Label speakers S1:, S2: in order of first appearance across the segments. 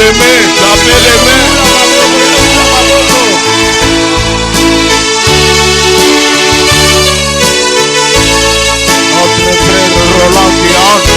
S1: Notre frère Roland qui entre.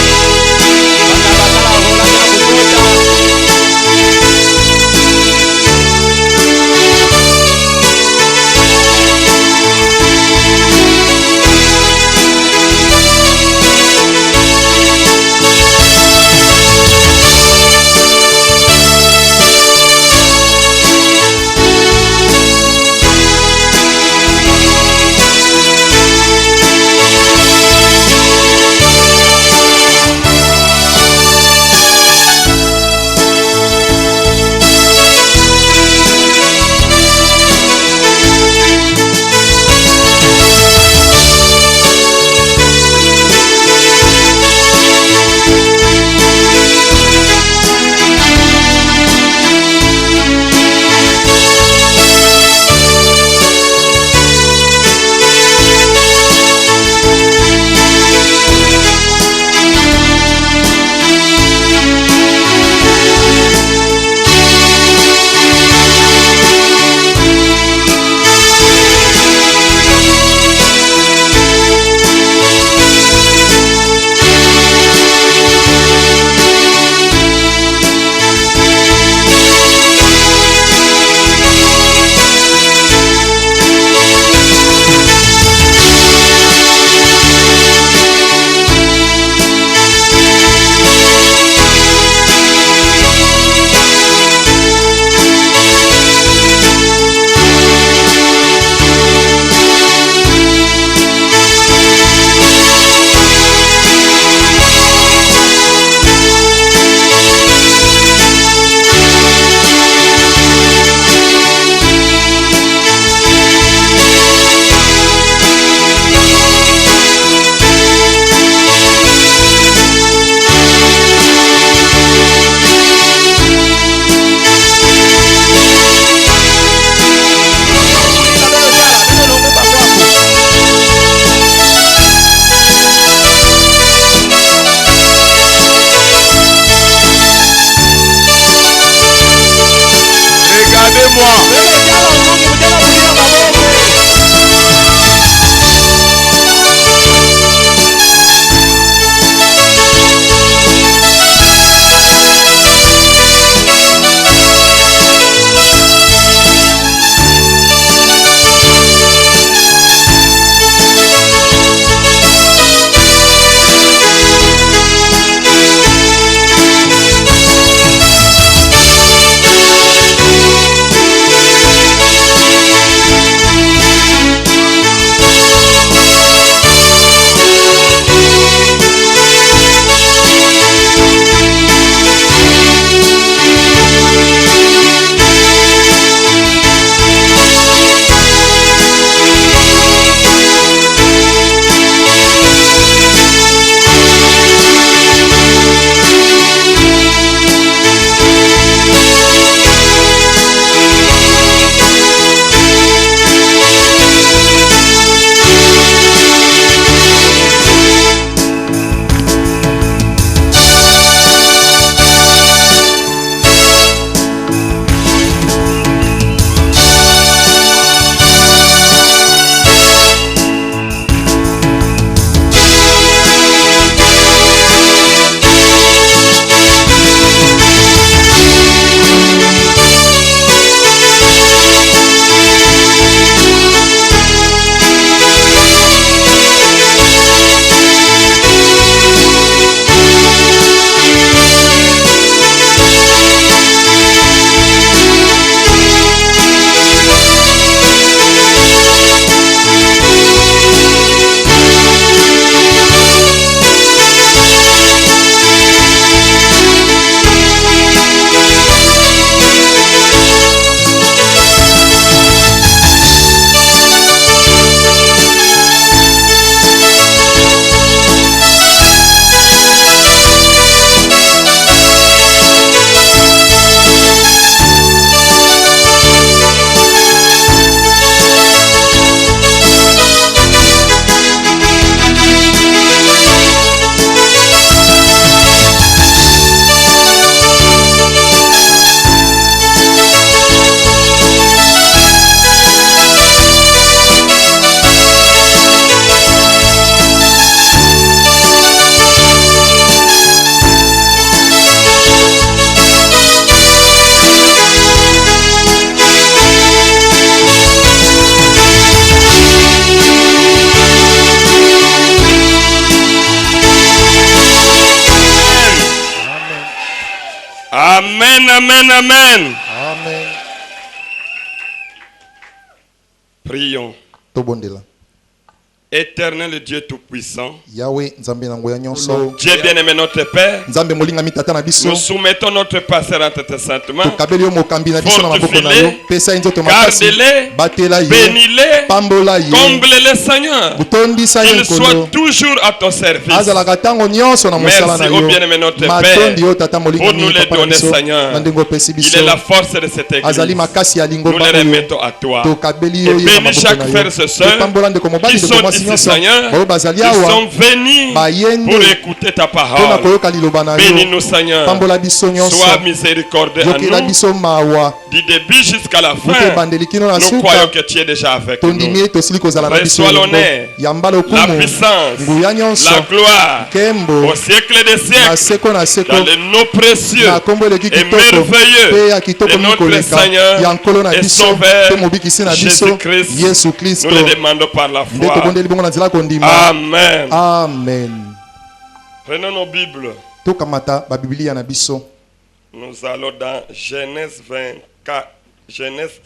S1: Amen, amen, amen.
S2: Amen.
S1: Prions.
S2: Tobondela.
S1: Éternel Dieu Tout-Puissant,
S2: Yahweh Nzambe na ngoya nyonso.
S1: Dieu bien-aimé notre Père,
S2: Nzambe molinga mitata na biso.
S1: nous soumettons notre pasteur entre tes sentiments.
S2: Tokabeli yo mokambi na biso na maboko na yo. Pesa nzoto makasi.
S1: Garde-les,
S2: Batela ye.
S1: bénis-les,
S2: Pambola ye.
S1: comble-les, Seigneur.
S2: Butondisa ye
S1: Qu'ils soient
S2: nkolo.
S1: toujours à ton service.
S2: Azalaka tango nyonso na mosala na
S1: Merci
S2: yo.
S1: au bien-aimé notre
S2: Matondi yo
S1: Père
S2: tata molinga
S1: pour nous les donner, Seigneur.
S2: na ndengo pesi
S1: Il
S2: biso.
S1: est la force de cette
S2: Azali
S1: église.
S2: makasi ya lingo
S1: Nous les remettons à toi.
S2: Tokabeli
S1: Et
S2: yo ye na
S1: bénis
S2: maboko
S1: chaque
S2: na yo.
S1: frère et sœur
S2: Pambola ndeko mobali
S1: qui
S2: ndeko
S1: sont
S2: mwasi
S1: ici,
S2: nyonso.
S1: Seigneur,
S2: Bayo bazali
S1: qui
S2: awa.
S1: sont venus
S2: Bayende.
S1: pour écouter ta
S2: Pona
S1: parole.
S2: koyoka liloba na yo.
S1: Bénis-nous, Seigneur.
S2: Pambola biso nyonso.
S1: Sois miséricordieux à
S2: Yokela
S1: nous.
S2: biso mawa.
S1: Du début jusqu'à la
S2: Bote
S1: fin,
S2: bandeli kino na
S1: nous
S2: suka.
S1: croyons que tu es déjà avec nous.
S2: Tondimi tosili kozala na biso.
S1: Reçois l'honneur,
S2: Yamba
S1: la
S2: lokumu.
S1: puissance,
S2: Nguya nyonso.
S1: la gloire
S2: Kembo.
S1: au siècle des
S2: Na
S1: siècles,
S2: seko na seko.
S1: dans le nom précieux
S2: Na kombo eleki
S1: et
S2: kitoko.
S1: merveilleux
S2: Pe ya kitoko
S1: de notre
S2: mikoleka.
S1: Seigneur
S2: Ya nkolo na
S1: et
S2: biso.
S1: Sauveur
S2: Pe mobikisi na biso.
S1: Jésus-Christ.
S2: Yesu Kristo.
S1: Nous le demandons par la
S2: Nde
S1: foi.
S2: tobondeli bongo na nzela kondima.
S1: Amen.
S2: Amen.
S1: Prenons nos Bibles.
S2: Tokamata ba Biblia na biso.
S1: Nous allons dans Genèse 24, Genèse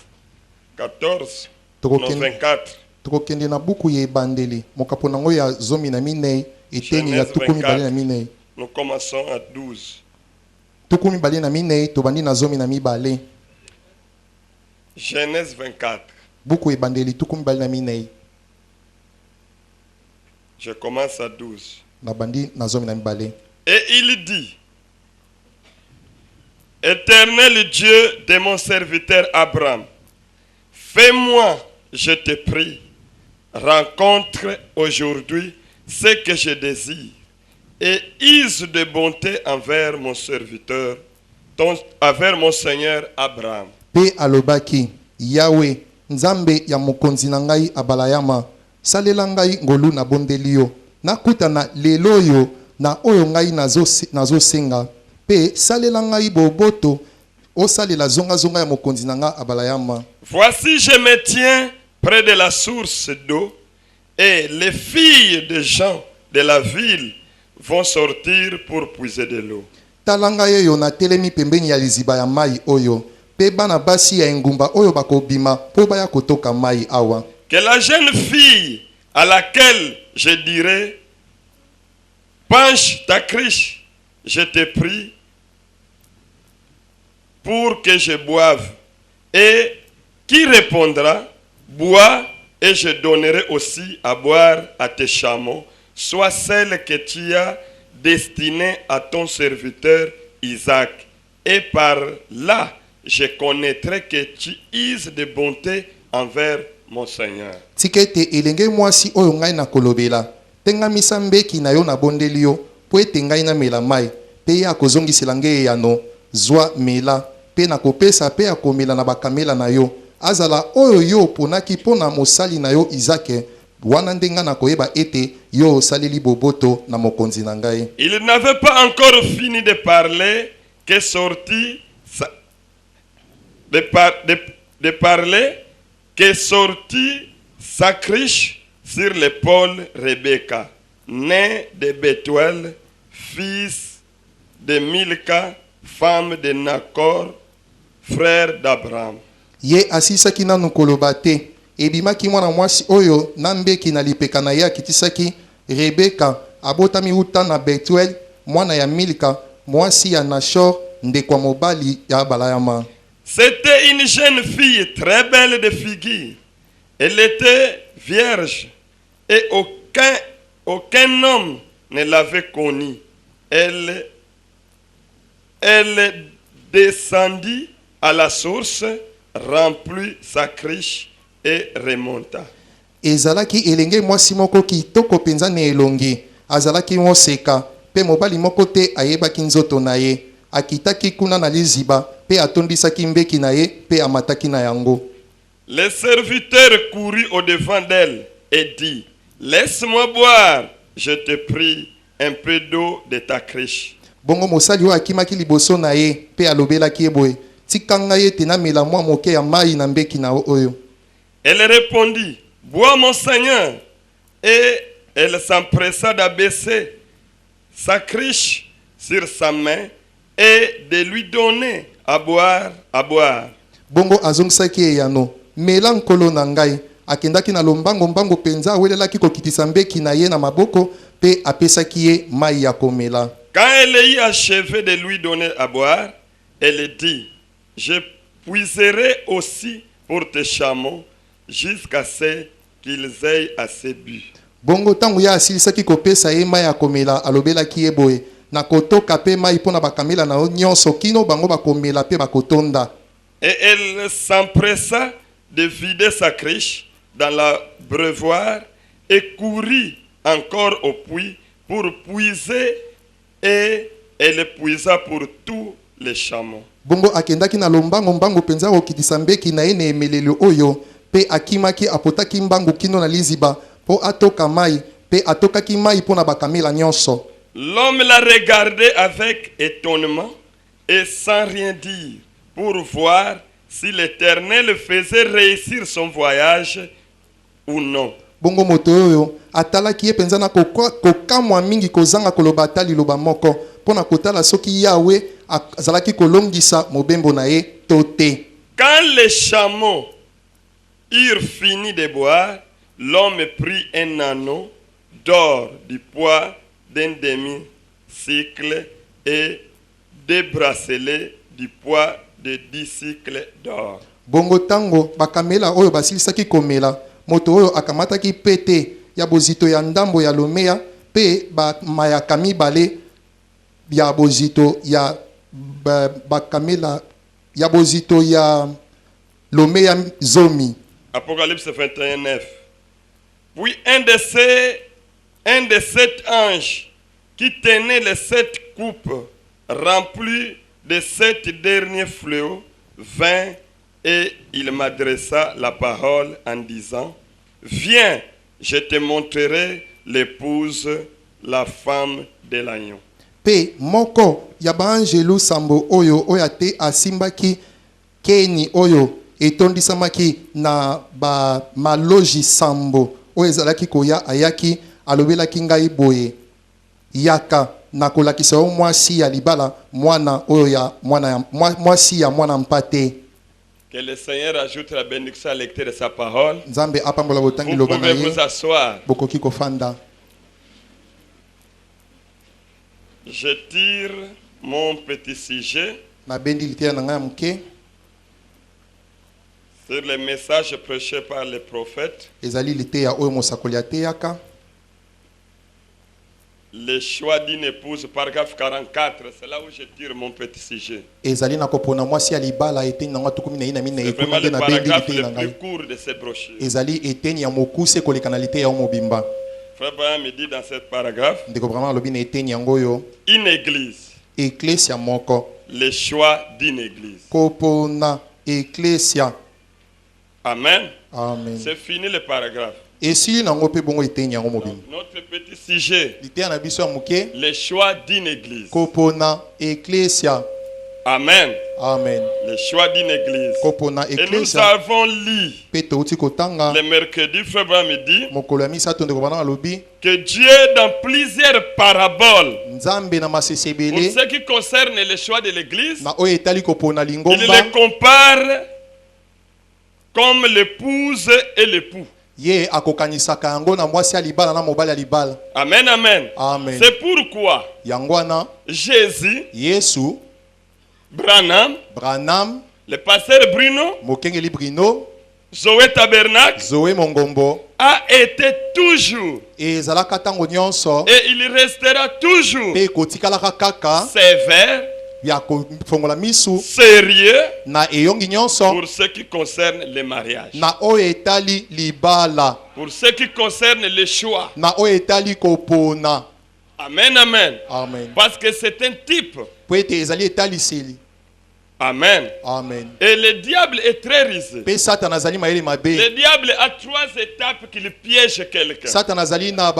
S1: 14, non 24.
S2: Tokokende na buku ya ebandeli mokapo nango ya zomi na minei eteni ya tuku mibale na minei.
S1: Nous commençons à 12.
S2: Tuku mibale na minei tobandi na zomi na mibale.
S1: Genèse 24.
S2: Buku ya ebandeli tuku mibale na minei.
S1: Je commence à 12.
S2: Na bandi na zomi na mibale.
S1: Et il dit: Éternel Dieu de mon serviteur Abraham, fais-moi, je te prie, rencontre aujourd'hui ce que je désire et use de bonté envers mon serviteur, envers mon Seigneur Abraham.
S2: Pe alobaki, Yahweh, Nzambe ya mokonzi na ngai abalayama, salela ngai ngolu na bondeli yo, nakuta na lelo yo na oyo ngai nazo senga, pe salela ngai boboto, osalela zonga zonga ya mokonzi na ngai abalayama.
S1: Voici je me tiens près de la source d'eau, et les filles des gens de la ville vont sortir pour puiser de l'eau.
S2: Talanga yo na telemi pembeni ya liziba ya mai oyo, pe bana basi ya engumba oyo bakobima po baya kotoka mai awa.
S1: Que la jeune fille à laquelle je dirai, penche ta criche, je te prie, pour que je boive, et qui répondra, bois, et je donnerai aussi à boire à tes chameaux, soit celle que tu as destinée à ton serviteur Isaac. Et par là, je connaîtrai que tu uses de bonté envers mon Seigneur.
S2: Tikete elenge mwasi oyo ngai na kolobela, tenga misambeki na yo na bondeli yo, po ete ngai na mela mai, pe ya kozongisela ngai yano, zwa mela, pe na kopesa pe ya komela na bakamela na yo, azala oyo yo ponaki pona mosali na yo Isake, wana ndenga na koyeba ete yo saleli boboto na mokonzi na ngai.
S1: Il n'avait pas encore fini de parler que sortit sa criche sur l'épaule Rebecca, née de Bethuel, fils de Milka, femme de Nacor, frère d'Abraham.
S2: Ye asisaki nanu koloba te, ebimaki mwana mwasi oyo na mbeki na lipeka na ye akitisaki Rebeka, abotami uta na Bethuel, mwana ya Milka, mwasi ya Nashor, ndekwa mobali ya Abalayama.
S1: C'était une jeune fille très belle de figure. Elle était vierge et aucun homme ne l'avait connue. Elle descendit à la source, remplit sa criche et remonta.
S2: Ezalaki elenge mwasi moko kitoko penza ne elongi, azalaki moseka, pe mobali moko te ayebaki nzoto na ye, akitaki kuna na liziba, pe atondisaki mbeki na ye, pe amataki na yango.
S1: Le serviteur courut au-devant d'elle et dit: Laisse-moi boire, je te prie, un peu d'eau de ta criche.
S2: Bongo mosali oyo akimaki liboso na ye, pe alobelaki eboye, tikanga ye te namela mwa moke ya mai na mbeki na oyo.
S1: Elle répondit: Bois mon Seigneur. Et elle s'empressa d'abaisser sa criche sur sa main et de lui donner à boire, à boire.
S2: Bongo azongisaki ye yano, mela nkolo na ngai. Akendaki na lombango mbango penza awelelaki kokitisa mbeki na ye na maboko pe apesaki ye mai ya komela.
S1: Quand elle eut achevé de lui donner à boire, elle dit, je puiserai aussi pour tes chameaux jusqu'à ce qu'ils aient assez bu.
S2: Bongo tango ya asilisaki kopesa ye mai ya komela alobelaki ye boye, na kotoka pe mai pona bakamela na nyonso kino bango bakomela pe bakotonda.
S1: Et elle s'empressa de vider sa cruche dans la breuvoir et courut encore au puits pour puiser, et elle puisa pour tous les chameaux.
S2: Bongo akendaki na lombango mbango penza kokitisa mbeki na ye na emeleli oyo pe akimaki apotaki mbango kino na liziba po atoka mai pe atokaki mai pona bakamela nyonso.
S1: L'homme la regardait avec étonnement et sans rien dire pour voir si l'Éternel faisait réussir son voyage ou non.
S2: Bongo moto oyo atalaki ye penza na kokamwa mingi kozanga koloba ata liloba moko pona kotala soki Yawe azalaki kolongisa mobembo na ye to te.
S1: Quand les chameaux eurent fini de boire, l'homme prit un anneau d'or du poids d'un demi-cycle et des bracelets du poids de 10 cycles d'or.
S2: Bongo tango bakamela oyo basilisaki komela, moto oyo akamataki pete ya bozito ya ndambo ya lomea pe mayaka mibale ya bozito ya bakamela ya bozito ya lomea zomi.
S1: Apocalypse 21:9. Puis un de 7 anges qui tenait les 7 coupes remplies de 7 derniers fléaux vint et il m'adressa la parole en disant, viens, je te montrerai l'épouse, la femme de l'agneau.
S2: Pe moko ya baangelu sambo oyo oyate asimbaki keni oyo etondisamaki na ba maloji sambo oyo ezalaki koya ayaki alobelaki ngai boye yaka na kolakisa o mwasi ya libala mwana oyo ya mwasi ya mwana mpate.
S1: Que le Seigneur ajoute la bénédiction à la lecture de sa parole.
S2: Nzambe apambola botangi
S1: Vous
S2: loba na
S1: pouvez
S2: ye
S1: vous asseoir.
S2: bokoki kofanda.
S1: Je tire mon petit sujet
S2: Nabendi liteya na ngai ya moke
S1: sur les messages prêchés par les prophètes.
S2: ezali liteya oyo mosakoli ateyaka.
S1: Le choix d'une épouse, paragraphe 44, c'est là où je tire mon petit sujet.
S2: Ezali na kopona mwasi ya libala eteni nanga tukumi na ye na mina
S1: C'est vraiment
S2: ekuna
S1: le
S2: nde nabendi
S1: paragraphe
S2: liteya na
S1: le plus
S2: ngai.
S1: court de ces brochures.
S2: Ezali eteni ya mokuse koleka na liteya o mobimba.
S1: Frère Brian me dit dans ce paragraphe,
S2: Ndeko vraiment alobi na eteni yango oyo
S1: une église,
S2: eklesia moko
S1: le choix d'une église.
S2: kopona eklesia.
S1: Amen.
S2: Amen.
S1: C'est fini le paragraphe.
S2: Esili nango pe bongo eteni yango mobimba.
S1: Notre petit sujet,
S2: Liteya na biso ya moke
S1: le choix d'une église.
S2: kopona eklesia.
S1: Amen.
S2: Amen.
S1: Le choix d'une église.
S2: Kopona
S1: Et nous
S2: eklesia
S1: avons lu
S2: pe touti kotanga
S1: le mercredi, frère Brian me dit
S2: mokolo ya misato ndeko bana alobi
S1: que Dieu, dans plusieurs paraboles,
S2: nzambe na
S1: pour
S2: masesebele
S1: ce qui concerne le choix de l'église,
S2: na oyo etali kopona
S1: il
S2: lingomba
S1: les compare comme l'épouse et l'époux.
S2: ye akokanisaka yango na mwasi ya libala na mobali ya libala.
S1: Amen, amen.
S2: Amen.
S1: C'est pourquoi
S2: Yango wana
S1: Jésus,
S2: Yesu,
S1: Branham,
S2: Branham,
S1: le pasteur Bruno,
S2: Mokengeli Brino,
S1: Zoé Tabernacle,
S2: Zoé Mongombo
S1: a été toujours
S2: ezalaka ntango nyonso
S1: et il restera toujours
S2: pe kotikalaka kaka
S1: sévère,
S2: ya kofongola misu
S1: sérieux
S2: na eyongi nyonso
S1: pour ce qui concerne le mariage,
S2: na oyo etali libala
S1: pour ce qui concerne le choix.
S2: na oyo etali kopona.
S1: Amen, amen.
S2: Amen.
S1: Parce que c'est un type.
S2: Po ete ezali etaliseli.
S1: Amen.
S2: Amen.
S1: Et le diable est très rusé.
S2: Pe Satan azali mayele mabe.
S1: Le diable a 3 étapes qu'il piège quelqu'un.
S2: Satan azali na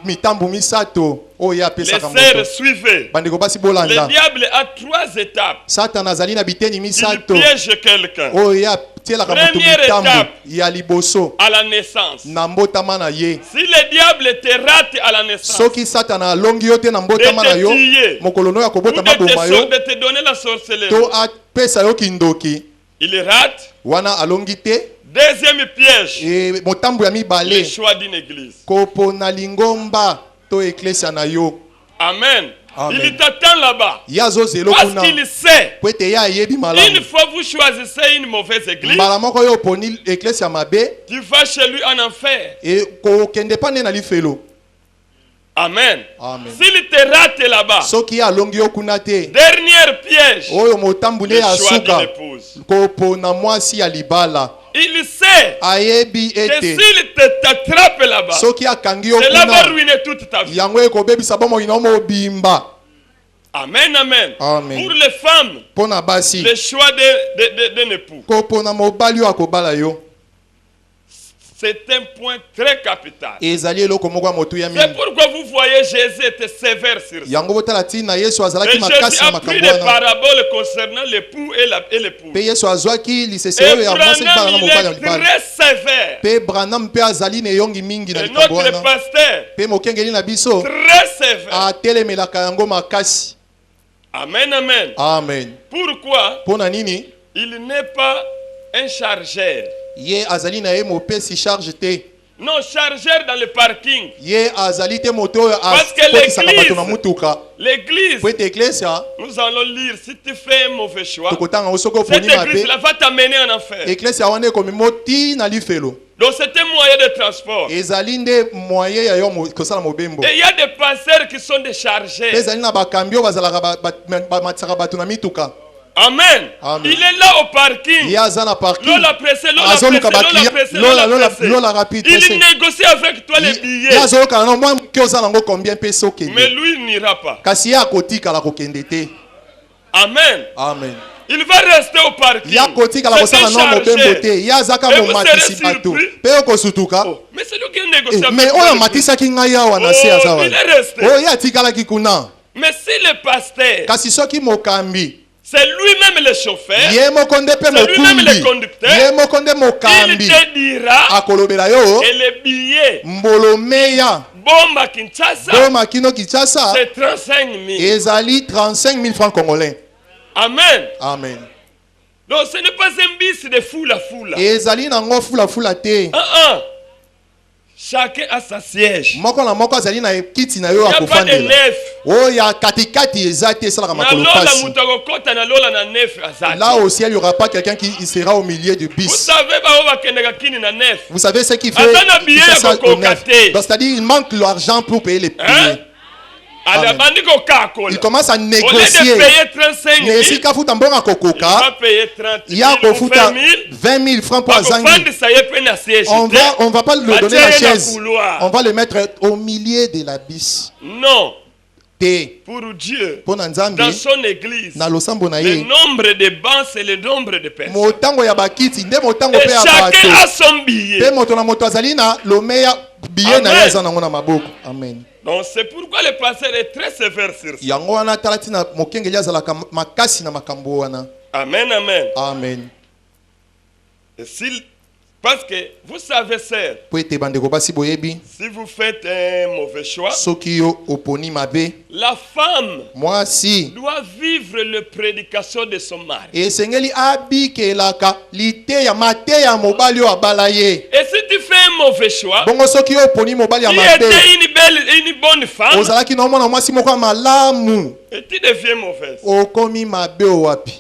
S2: mitambo misato oyo
S1: Les
S2: apesaka moto.
S1: sœurs, suivez.
S2: Bandeko basi
S1: Le
S2: bolanda.
S1: diable a 3 étapes.
S2: Satan azali na biteni
S1: Il
S2: misato
S1: piège quelqu'un.
S2: oyo tielaka moto
S1: Première
S2: mitambo
S1: étape.
S2: ya liboso
S1: À la naissance.
S2: na mbotama na ye.
S1: Si le diable te rate à la naissance,
S2: Soki satana alongi yo te na mbotama na yo,
S1: de te tuer,
S2: mokolo no ya
S1: ou
S2: kobotama boma yo,
S1: de te donner la sorcellerie,
S2: to apesa yo kindoki,
S1: il rate.
S2: wana alongi te.
S1: Deuxième piège,
S2: E motambo ya
S1: le
S2: mibale,
S1: choix d'une église.
S2: kopo na lingomba to eklesia na yo.
S1: Amen.
S2: Amen.
S1: Il t'attend là-bas.
S2: Yazo zelo
S1: Parce
S2: kuna.
S1: qu'il sait,
S2: Po ete ya ayebi
S1: une
S2: malamu.
S1: fois vous choisissez une mauvaise église,
S2: Mbala moko yo oponi eklesia mabe,
S1: tu vas chez lui en enfer.
S2: e kokende pa nde na lifelo.
S1: Amen.
S2: Amen.
S1: S'il te rate là-bas,
S2: Soki alongi yo kuna te,
S1: dernier piège,
S2: oyo motambu nde
S1: le
S2: ya
S1: choix d'une
S2: suka,
S1: épouse.
S2: kopo na mwasi ya libala.
S1: Il sait
S2: Ayebi
S1: que
S2: ete
S1: s'il t'attrape là-bas,
S2: soki akangi yo
S1: cela va
S2: kuna,
S1: ruiner toute ta vie.
S2: yango ekobebisa bomoi na mobimba.
S1: Amen, amen.
S2: Amen.
S1: Pour les femmes,
S2: Mpo na basi,
S1: le choix d'un époux,
S2: kopo na mobali oyo akobala yo,
S1: c'est un point très capital.
S2: ezali eloko moko ya motuya
S1: C'est
S2: mingi.
S1: pourquoi vous voyez Jésus était sévère sur ça.
S2: Yango botala ntina Yesu
S1: Et
S2: azalaki
S1: Jésus
S2: makasi na
S1: a pris
S2: makambo
S1: des
S2: wana.
S1: paraboles concernant l'époux et l'épouse.
S2: Pe Yesu azwaki lisese
S1: Et
S2: oyo ya mwasi libala na
S1: Branham,
S2: mobali ya
S1: il est
S2: libala.
S1: très sévère.
S2: Pe Branham mpe azali na eyongi mingi na
S1: Et
S2: likambo
S1: notre
S2: wana.
S1: pasteur,
S2: Pe mokengeli na biso
S1: très sévère.
S2: atelemelaka yango makasi.
S1: Amen, amen.
S2: Amen.
S1: Pourquoi
S2: Mpo na nini?
S1: il n'est pas un chargeur?
S2: Ye azali na ye mopesi charge te.
S1: Non, chargeur dans le parking.
S2: Ye azali te moto oyo
S1: Parce que
S2: akotisaka
S1: l'église-
S2: bato na mutuka.
S1: L'église,
S2: Po ete eklesia
S1: nous allons lire, si tu fais un mauvais choix,
S2: tokotanga ngo soki
S1: cette
S2: oponi mabe,
S1: église-là va t'amener en enfer.
S2: eklesia wana ekomi moti na lifelo.
S1: Donc c'est un moyen de transport.
S2: Ezali nde moyen ya yo kosala mobembo.
S1: Et il y a des pasteurs qui sont des
S2: Pe
S1: chargés.
S2: ezali na bakambi oyo bazalaka bamatisaka bato na mituka.
S1: Amen.
S2: Amen.
S1: Il est là au parking.
S2: Ye aza na parking.
S1: Lola pressé, Lola
S2: Azoluka
S1: pressé, Lola
S2: bakia-
S1: pressé,
S2: Lola-
S1: Lola
S2: Lola-
S1: pressé.
S2: Lola rapide
S1: Il
S2: pressé.
S1: négocie avec toi les
S2: Ye
S1: billets.
S2: azolokana na mwa moke oza nango combien mpe
S1: Mais
S2: sokende.
S1: lui il n'ira pas.
S2: Kasi ye akotikala kokende te.
S1: Amen.
S2: Amen.
S1: Il va rester au parking.
S2: Ye akotikala
S1: C'est
S2: kosala
S1: un
S2: no mobembo
S1: chargé.
S2: te. Ye azaka
S1: Et vous
S2: momatisi
S1: serez
S2: bato.
S1: surpris.
S2: Mpe okosutuka.
S1: Oh, mais c'est lui qui négocie avec
S2: Mais
S1: toi
S2: oyo
S1: le
S2: amatisaki ngai awa na se
S1: Oh,
S2: aza
S1: il est
S2: wana.
S1: resté.
S2: Oyo ye atikalaki kuna.
S1: prix. Mais si le pasteur,
S2: Kasi soki mokambi
S1: c'est lui-même le chauffeur,
S2: ye moko nde mpe
S1: C'est lui-même le
S2: mokumbi,
S1: conducteur.
S2: ye moko nde
S1: il
S2: mokambi
S1: te dira
S2: akolobela yo
S1: et les billets,
S2: mbolo meya
S1: bombe à Kinshasa,
S2: boma kino Kinshasa
S1: c'est 35 000.
S2: ezali 35 000 francs congolais.
S1: Amen.
S2: Amen.
S1: Donc ce n'est pas un bis de foule à foule.
S2: Ezali nango fula te.
S1: Chacun a sa siège.
S2: Moko na moko azali na kiti na
S1: Il
S2: yo
S1: n'y a pas de
S2: akofandela.
S1: neuf.
S2: Oh ya katikati eza te esalaka
S1: Na
S2: makolo
S1: lola
S2: pasi.
S1: mutakokota na lola na neuf azati.
S2: Là aussi il n'y aura pas quelqu'un qui sera au milieu du
S1: Vous
S2: bis.
S1: savez ba oba kendeka kini na neuf.
S2: Vous savez ce qui fait,
S1: Azana
S2: qui
S1: billet
S2: fait
S1: ya
S2: ça au
S1: kokoka
S2: neuf.
S1: te.
S2: Donc, c'est-à-dire il manque l'argent pour payer les
S1: Hein?
S2: billets.
S1: Ala
S2: Amen.
S1: bandi ko kakola.
S2: Il commence à
S1: Au lieu de
S2: négocier.
S1: payer 35
S2: Mais
S1: 000,
S2: si kafuta mbonga
S1: il va
S2: kokoka,
S1: payer 30
S2: il y a
S1: 000 ou
S2: kofuta
S1: 20 000.
S2: 20 000 francs pour
S1: Parce que
S2: Azangi.
S1: fandi ça y est peine à siège.
S2: On va pas le
S1: Bah,
S2: donner la
S1: tiens,
S2: chaise.
S1: dans le couloir.
S2: On va le mettre au milieu de la bis.
S1: Non,
S2: Te.
S1: pour Dieu,
S2: Pona nzambe
S1: dans son église,
S2: na losambo na
S1: le
S2: ye.
S1: nombre de bancs c'est le nombre de personnes.
S2: Motango ya bakiti nde motango
S1: Et
S2: pe ya
S1: chacun
S2: bato.
S1: a son billet.
S2: Pe moto na moto azali na lomeya billet na
S1: Amen.
S2: ye eza nango na maboko. Amen.
S1: Donc c'est pourquoi le pasteur est très sévère sur ça.
S2: Yango wana tala tina mokengeli azalaka makasi na makambo wana.
S1: Amen, amen.
S2: Amen.
S1: Et parce que vous savez, sœur,
S2: Po ete bandeko basi boyebi
S1: si vous faites un mauvais choix,
S2: soki yo oponi mabe
S1: la femme
S2: mwasi
S1: doit vivre la prédication de son mari.
S2: esengeli abikelaka liteya mateya mobali oyo abala ye.
S1: Et si tu fais un mauvais choix,
S2: Bongo soki yo oponi mobali ya
S1: tu
S2: mabe
S1: étais une bonne femme
S2: ozalaki na omona mwasi moko ya malamu
S1: et tu deviens mauvaise.
S2: okomi mabe wapi.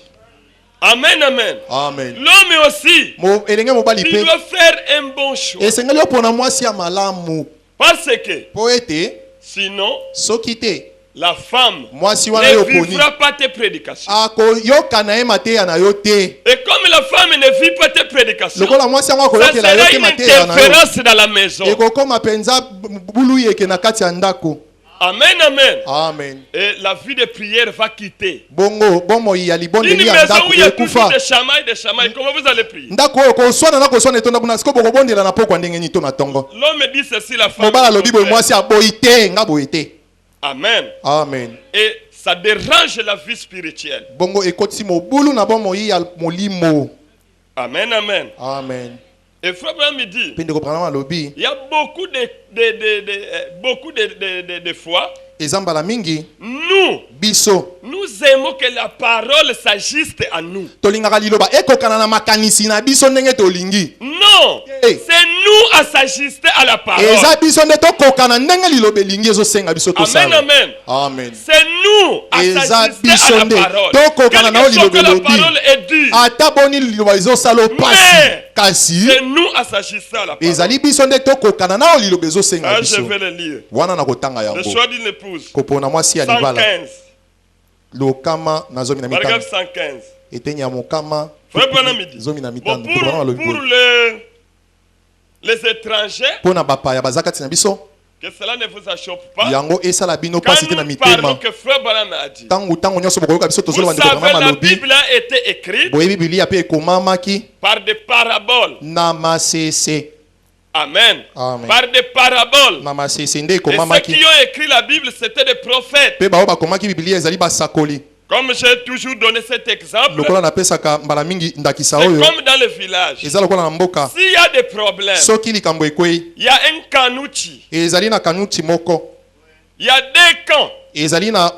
S1: Amen, amen.
S2: Amen.
S1: L'homme aussi,
S2: Elenge mobali
S1: tu
S2: pe
S1: dois faire un bon choix.
S2: esengeli opona mwasi ya malamu
S1: Parce que
S2: po ete
S1: sinon,
S2: soki te
S1: la femme
S2: mwasi wana yo
S1: ne
S2: oponi
S1: vivra pas tes prédications.
S2: akoyoka na ye mateya na yo te.
S1: Et comme la femme ne vit pas tes prédications,
S2: lokola mwasi yango
S1: ça
S2: akoyokela yo
S1: sera
S2: te
S1: une
S2: mateya na yo
S1: interférence dans la maison.
S2: ekokoma mpenza bulu yeke na kati ya ndako.
S1: Amen, amen.
S2: Amen.
S1: Et la vie de prière va quitter.
S2: Bongo bomoi ya
S1: Une
S2: libondeli ya
S1: maison
S2: ndako
S1: où il y a toujours
S2: ekufa.
S1: des chamailles, comment vous allez prier?
S2: Ndako oyo koswana na koswana etonda kuna siko bokobondela na pokwa ndenge nini to na tongo.
S1: L'homme dit ceci, la femme.
S2: Mobala
S1: dit
S2: lobi
S1: le
S2: boye
S1: contraire.
S2: mwasi aboyi te nga boyi te.
S1: Amen.
S2: Amen.
S1: Et ça dérange la vie spirituelle.
S2: Bongo ekotisi mobulu na bomoi ya molimo.
S1: Amen, amen.
S2: Amen.
S1: Et frère Branham me dit,
S2: Puis de comprendre lobby.
S1: il y a beaucoup de fois,
S2: Exemple la mingi
S1: nous
S2: biso
S1: aimons que la parole s'ajuste à nous.
S2: tolingaka liloba ekokana na makanisi na biso ndenge tolingi.
S1: Non,
S2: Hey.
S1: c'est nous à s'ajuster à la parole.
S2: Eza biso nde tokokana ndenge liloba elingi ezosenga biso
S1: Amen,
S2: tosala.
S1: amen.
S2: Amen.
S1: C'est nous à
S2: Eza
S1: s'ajuster
S2: biso
S1: à la
S2: nde
S1: parole.
S2: tokokana na
S1: Quelque chose que
S2: liloba
S1: la
S2: elobi.
S1: parole est dure,
S2: Ata boni liloba ezosala pasi kasi
S1: c'est nous à s'ajuster à la parole.
S2: ezali biso nde tokokana na liloba ezosenga
S1: Ah, je
S2: biso.
S1: vais le lire.
S2: Wana na kotanga
S1: Le
S2: yango.
S1: choix d'une épouse.
S2: Kopona mwasi ya libala
S1: 115.
S2: lokama na zomi na mitano.
S1: Paragraphe 115.
S2: Eteni ya mokama
S1: Frère Branham dit,
S2: zomi na
S1: bon,
S2: mitano. Tokokana na lobi
S1: pour
S2: boye.
S1: les étrangers,
S2: Pona bapaya baza kati na biso
S1: que cela ne vous achoppe pas.
S2: yango esala bino
S1: Quand
S2: pasi te na
S1: nous parlons
S2: mitema.
S1: que Frère Branham a dit,
S2: Tango nyonso bokoyoka biso
S1: vous
S2: tozoloba ndeko
S1: savez,
S2: Branham
S1: la
S2: alobi
S1: Bible a été écrite
S2: boye bibilia pe ekomamaki
S1: par des paraboles.
S2: na masese.
S1: Amen.
S2: Amen.
S1: Par des paraboles.
S2: Na masese nde
S1: Et ceux qui
S2: ekomamaki
S1: ont écrit la Bible, c'était des prophètes.
S2: pe bao bakomaki bibilia ezali basakoli.
S1: Comme j'ai toujours donné cet exemple,
S2: Lokola napesaka mbala mingi ndakisa
S1: c'est
S2: oyo
S1: comme dans le village.
S2: eza lokola na mboka
S1: S'il y a des problèmes,
S2: soki likambo ekwei
S1: il y a un kanouchi,
S2: ezali na kanuti moko
S1: il y a deux camps.
S2: ezali na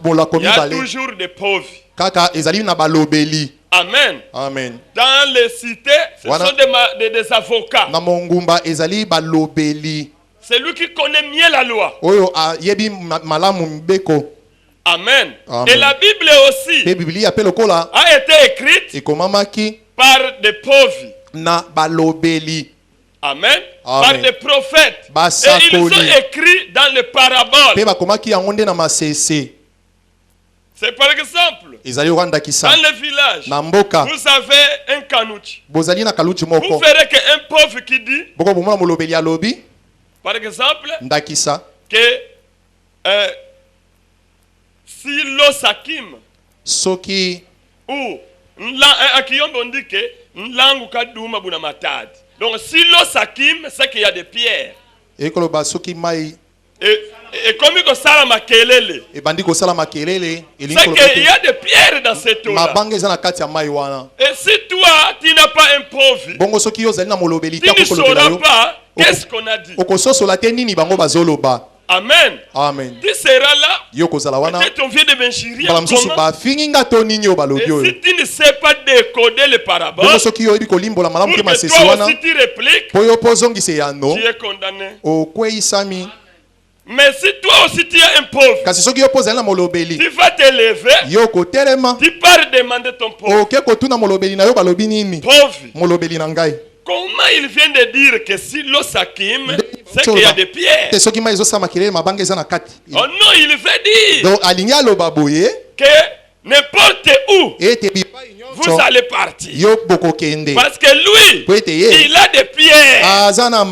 S2: molako
S1: Il y a
S2: mibale
S1: toujours des pauvres.
S2: kaka ezali na balobeli.
S1: Amen.
S2: Amen.
S1: Dans les cités, ce
S2: Voilà.
S1: sont des avocats.
S2: Na mongumba ezali balobeli
S1: C'est lui qui connaît mieux la loi.
S2: oyo ayebi malamu mbeko.
S1: Amen.
S2: Amen.
S1: Et la Bible aussi
S2: Pe biblia pe lokola
S1: a été écrite
S2: ekomamaki
S1: par des pauvres.
S2: na balobeli.
S1: Amen.
S2: Amen.
S1: Par des prophètes. Et
S2: Basakoli.
S1: ils ont écrit dans les
S2: Pe
S1: paraboles.
S2: bakomaki yango nde na masese
S1: C'est par exemple,
S2: ezali oka ndakisa
S1: dans le village,
S2: na mboka
S1: vous avez un kanouchi.
S2: bozali na kaluti
S1: Vous
S2: moko
S1: verrez qu'un pauvre qui dit,
S2: boko bomona molobeli alobi
S1: par exemple,
S2: ndakisa
S1: que si l'osakim
S2: soki
S1: ou akiyombe on dit que nlangu kaduma buna matadi. Donc si l'osakim, c'est qu'il y a des pierres.
S2: ekoloba soki mai
S1: Et comme il sala makelele,
S2: ebandi kosala makelele elingi
S1: c'est
S2: koloba
S1: qu'il y
S2: te
S1: a des pierres dans cette eau-là.
S2: mabanga eza na kati ya mai wana.
S1: Et si toi, tu n'as pas un pauvre,
S2: Bongo soki yo ozali na molobeli
S1: tu
S2: te
S1: ne
S2: kolobela
S1: sauras
S2: yo
S1: pas qu'est-ce qu'on a dit.
S2: okososola te nini bango bazoloba.
S1: Amen.
S2: Amen.
S1: Tu seras là.
S2: Yo kozala wana
S1: Peut-être on vient de m'inchirer.
S2: mbala mosusu bafingi nga to nini yo balobi
S1: Et
S2: oyo.
S1: si tu ne sais pas décoder les paraboles,
S2: Bongo soki yo oyebi kolimbola malamu
S1: pour
S2: te
S1: que
S2: masese
S1: toi
S2: wana
S1: aussi tu répliques,
S2: po yo mpo ozongisa yano
S1: tu es condamné.
S2: okweyisami.
S1: Mais si toi aussi tu es un pauvre,
S2: Kasi soki yo mpo ozali na molobeli
S1: tu vas te lever,
S2: yo kotelema
S1: tu pars demander ton pauvre.
S2: oke kotuna molobeli na yo balobi nini
S1: Pauvre,
S2: molobeli na ngai.
S1: comment il vient de dire que si l'osakim, c'est qu'il y a des pierres.
S2: te soki mai ezosala makelele mabanga eza na kati.
S1: Oh non, il veut dire
S2: Donc alingi aloba boye
S1: que n'importe où
S2: ete bipai
S1: vous
S2: nyonso
S1: allez partir.
S2: yo bokokende
S1: Parce que lui,
S2: po ete ye
S1: il a des pierres.
S2: aza na
S1: Donc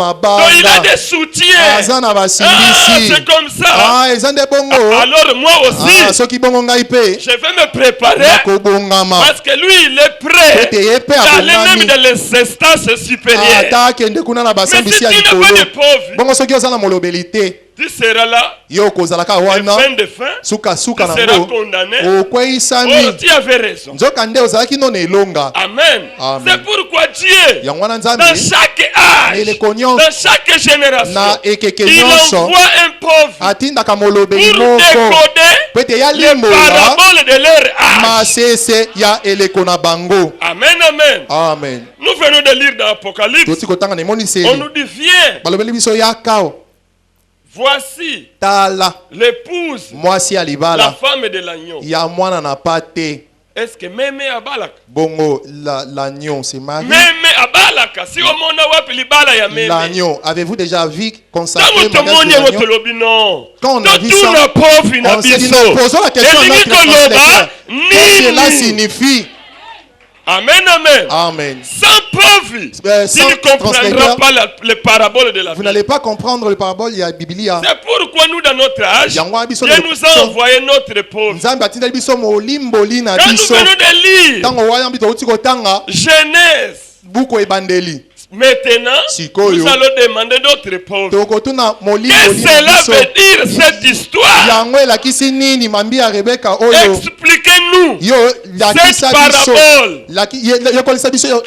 S1: il a
S2: mabanga
S1: des soutiens.
S2: aza na
S1: Ah,
S2: basimbisi.
S1: c'est comme ça.
S2: Ah, eza nde bongo.
S1: Alors moi aussi,
S2: Ah, soki bongo ngai pe
S1: je vais me préparer
S2: nakobongama
S1: parce que lui, il est prêt
S2: ete ye pe
S1: d'aller même
S2: abongami
S1: dans les instances supérieures.
S2: ata akende kuna na
S1: Mais si
S2: basambisi
S1: tu
S2: ya
S1: n'as pas de
S2: likolo.
S1: pauvre,
S2: Bongo soki oza na molobeli te
S1: tu seras là,
S2: yo kozalaka
S1: et
S2: wana
S1: fin de fin, tu
S2: sukasuka
S1: seras
S2: nango
S1: condamné. Oh,
S2: okweyisami.
S1: tu avais raison.
S2: Nzoka nde ozalaki nano elonga.
S1: Amen.
S2: Amen.
S1: C'est pourquoi Dieu,
S2: Yango wana
S1: dans
S2: Nzambe
S1: chaque âge,
S2: eleko nyonso
S1: dans chaque génération,
S2: na ekeke
S1: il
S2: nyonso
S1: envoie un pauvre
S2: atindaka molobeli
S1: pour
S2: moko
S1: décoder
S2: po ete ya
S1: les
S2: limbola
S1: paraboles de leur âge.
S2: masese ya eleko na bango.
S1: Amen, amen.
S2: Amen.
S1: Nous venons de lire dans l'Apocalypse.
S2: Toti kotanga na
S1: On
S2: emoniseli
S1: nous dit, viens,
S2: balobeli biso yakao
S1: voici
S2: tala
S1: l'épouse,
S2: mwasi ya
S1: la
S2: libala
S1: femme de l'agneau.
S2: ya mwana na pa te.
S1: Est-ce que même à Balaka?
S2: Bongo l'agneau c'est Marie.
S1: Même à Balaka, si on m'a wapi libala ya même.
S2: L'agneau, avez-vous déjà vu
S1: Tant
S2: consacrer
S1: que tout le monde est
S2: l'agneau?
S1: votre lobby, non.
S2: Quand on a
S1: Tout
S2: vu ça,
S1: n'a pauvre, n'a
S2: on s'est dit,
S1: biso.
S2: posons la question à
S1: Et
S2: notre
S1: dit que l'oba,
S2: translateur. Qu'est-ce que cela
S1: ni.
S2: signifie?
S1: Amen, amen.
S2: Amen.
S1: Sans pauvre,
S2: Sans
S1: tu ne comprendras
S2: translateur,
S1: pas les paraboles de la
S2: vous
S1: Bible.
S2: n'allez pas comprendre le parabole, il y a Biblia.
S1: C'est pourquoi nous, dans notre âge,
S2: Yango abiso
S1: Dieu
S2: de-
S1: nous a envoyé notre pauvre.
S2: Nzambe atindeli biso molimboli na
S1: Quand nous
S2: biso.
S1: venons de lire
S2: Tango wayambi touti kotanga
S1: Genèse,
S2: buku ebandeli.
S1: maintenant,
S2: Sikoyo.
S1: nous allons demander notre pauvre.
S2: Tokotuna
S1: Qu'est-ce
S2: molimboli
S1: que
S2: na
S1: cela
S2: biso.
S1: veut dire cette histoire?
S2: Yango elakisi nini mambi ya Rebeka oyo?
S1: Expliquez-nous
S2: Yo lakisa
S1: cette
S2: biso.
S1: parabole.
S2: Yokolisa biso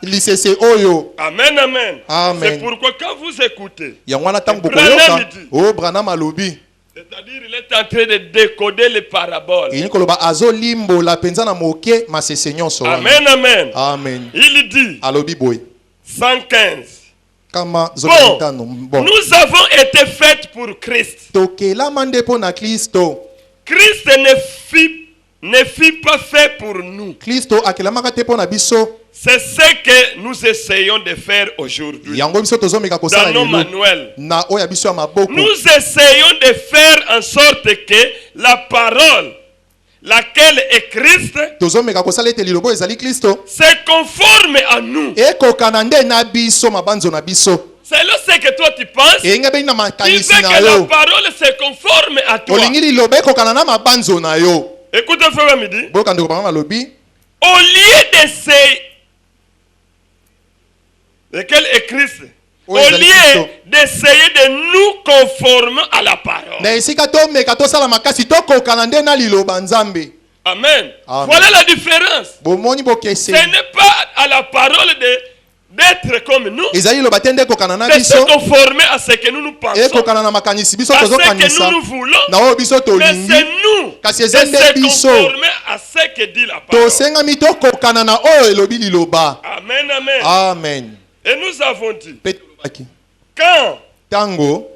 S2: lisese oyo.
S1: Amen, amen.
S2: Amen.
S1: C'est pourquoi quand vous écoutez,
S2: Yangwana tango
S1: Branham
S2: koyoka.
S1: dit.
S2: Oh Branham alobi.
S1: c'est-à-dire il est en train de décoder les paraboles.
S2: Ini koloba azo limbo la penza na moke masese nyonso.
S1: Amen, amen.
S2: Amen.
S1: Il dit,
S2: Alobi boy.
S1: 115.
S2: Kama
S1: Bon,
S2: zokitano. Bon.
S1: nous avons été faits pour Christ.
S2: Tokela mande po na Kristo.
S1: Christ ne fut pas fait pour nous.
S2: Kristo akelamaka te po na biso.
S1: C'est ce que nous essayons de faire aujourd'hui.
S2: Yango biso tozomeka kosala
S1: Dans nos
S2: lelo.
S1: manuels.
S2: Na oya biso ya maboko.
S1: Nous essayons de faire en sorte que la parole, laquelle est Christ,
S2: Tozomeka kosala ete lilobo ezali Kristo.
S1: se conforme à nous.
S2: Ekokana nde na biso mabanzo na biso.
S1: C'est là ce que toi tu penses.
S2: Eyenge beni na
S1: Tu
S2: makanisi
S1: veux
S2: na
S1: que la
S2: yo.
S1: parole se conforme à toi.
S2: Olingi lilobo ekokana na mabanzo na yo.
S1: Écoute, frère Midi.
S2: Boyoka ndeko papa malobi.
S1: Au lieu d'essayer, lequel est Christ, au
S2: Oui, ils allaient
S1: lieu
S2: Christo.
S1: d'essayer de nous conformer à la parole.
S2: Na esika tomeka tosala makasi tokokana nde na liloba Nzambe.
S1: Amen.
S2: Amen.
S1: Voilà la différence.
S2: Bomoni
S1: Ce
S2: bokese.
S1: n'est pas à la parole d'être comme nous,
S2: Ezali liloba te nde ekokana na
S1: de se
S2: biso.
S1: conformer à ce que nous pensons,
S2: Ekokana na makanisi biso
S1: à ce que
S2: tozokanisa.
S1: nous voulons.
S2: Na oyo biso
S1: Mais
S2: tolingi.
S1: c'est nous
S2: Kasi
S1: de
S2: eza nde
S1: se
S2: biso.
S1: conformer à ce que dit la parole.
S2: Tosengami tokokana na oyo elobi liloba.
S1: Amen, amen.
S2: Amen.
S1: Et nous avons dit,
S2: Pe tolobaki.
S1: quand
S2: Tango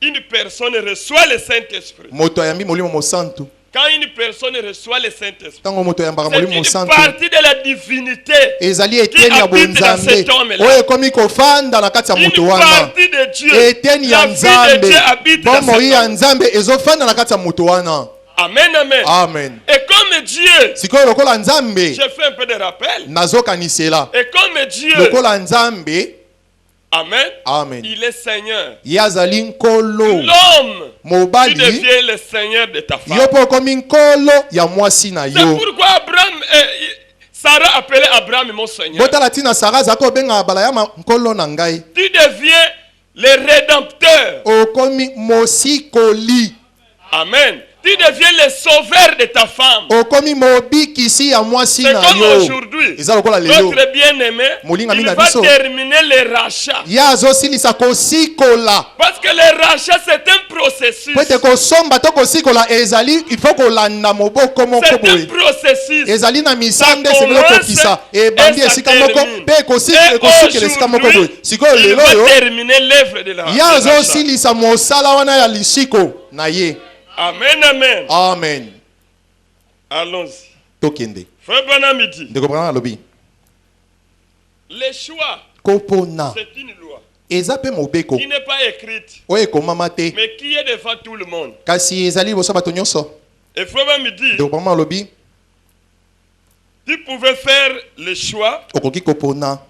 S1: une personne reçoit le Saint-Esprit,
S2: moto ayambi molimo mosantu.
S1: quand une personne reçoit le Saint-Esprit,
S2: Tango moto ayambaka
S1: c'est
S2: molimo
S1: une
S2: mosantu.
S1: partie de la divinité,
S2: Ezali eteni ya
S1: habite dans
S2: bonzambe.
S1: cet homme-là.
S2: Oyo ekomi kofanda na kati ya
S1: une
S2: moto wana.
S1: partie de Dieu.
S2: Eteni ya
S1: La vie de
S2: Nzambe.
S1: Dieu habite dans
S2: Bomoi
S1: cet
S2: ya
S1: homme.
S2: Nzambe ezofanda na kati ya moto wana.
S1: Amen, amen.
S2: Amen.
S1: Et comme Dieu,
S2: Sikoyo lokola Nzambe
S1: j'ai fait un peu de rappel,
S2: nazokanisela.
S1: et comme Dieu,
S2: Lokola Nzambe,
S1: amen,
S2: amen.
S1: il est Seigneur.
S2: Ye azali nkolo.
S1: L'homme, tu
S2: Mobali
S1: deviens le Seigneur de ta
S2: yo
S1: femme.
S2: mpo okomi nkolo ya mwasi na
S1: C'est
S2: yo.
S1: pourquoi Sarah appelait Abraham mon Seigneur.
S2: Botala tina Sara azalaki obenga bala ya nkolo na ngai.
S1: Tu deviens le rédempteur.
S2: Okomi mosikoli.
S1: Amen. Tu deviens le sauveur de ta femme.
S2: Okomi mobikisi ya mwasi
S1: C'est
S2: na
S1: comme
S2: yo.
S1: aujourd'hui.
S2: Eza lokola lelo.
S1: Notre bien-aimé,
S2: Molinga
S1: il
S2: mina
S1: va
S2: biso.
S1: terminer le rachat.
S2: Ye azosilisa kosikola.
S1: Parce que le rachat, c'est un processus.
S2: Po ete kosomba to kosikola ezali il faut kolanda moboko moko
S1: C'est un
S2: boye.
S1: processus.
S2: Ezali na misande
S1: Ça
S2: sebelo
S1: commence
S2: kokisa ebandi
S1: et ça
S2: esika moko
S1: termine.
S2: pe
S1: Et
S2: ekosukela esika moko boye.
S1: aujourd'hui,
S2: Sikoyo
S1: il
S2: lelo
S1: va
S2: yo
S1: terminer l'œuvre de la
S2: ye
S1: de rachat.
S2: azosilisa mosala wana ya lisiko na ye.
S1: Amen, amen.
S2: Amen.
S1: Allons-y.
S2: Tokende.
S1: Frère Branham dit,
S2: Ndeko Branham alobi.
S1: le choix,
S2: Kopona.
S1: c'est une loi
S2: Eza pe mobeko.
S1: qui n'est pas écrite,
S2: Oyo ekomama te.
S1: mais qui est devant tout le monde.
S2: Kasi ezali liboso bato nyonso.
S1: Et frère Branham dit,
S2: Ndeko Branham alobi.
S1: tu pouvais faire le choix
S2: Okoki kopona.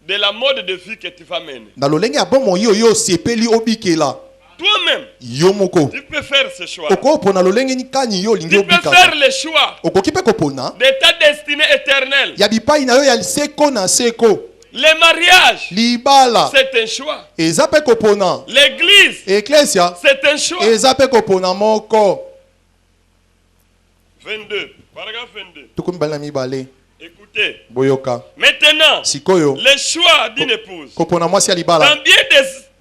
S1: de la mode de vie que tu vas mener.
S2: Na lolenge ya bomoi oyo osepeli obikela.
S1: Toi-même,
S2: Yo moko.
S1: tu peux faire ce choix.
S2: Okopona lolenge ni kani yo olingi
S1: Tu peux
S2: obikaka.
S1: faire le choix
S2: Okoki pe kopona.
S1: de ta destinée éternelle.
S2: Ya bipai na yo ya seko na seko.
S1: Le mariage,
S2: Libala.
S1: c'est un choix.
S2: Eza pe kopona.
S1: L'église,
S2: Eklesia.
S1: c'est un choix.
S2: Eza pe kopona moko.
S1: 22, paragraphe 22.
S2: Tukumi bali na mibale.
S1: Écoutez,
S2: Boyoka.
S1: maintenant,
S2: Sikoyo.
S1: le choix d'une épouse.
S2: Kopona mwasi ya libala.
S1: Dans bien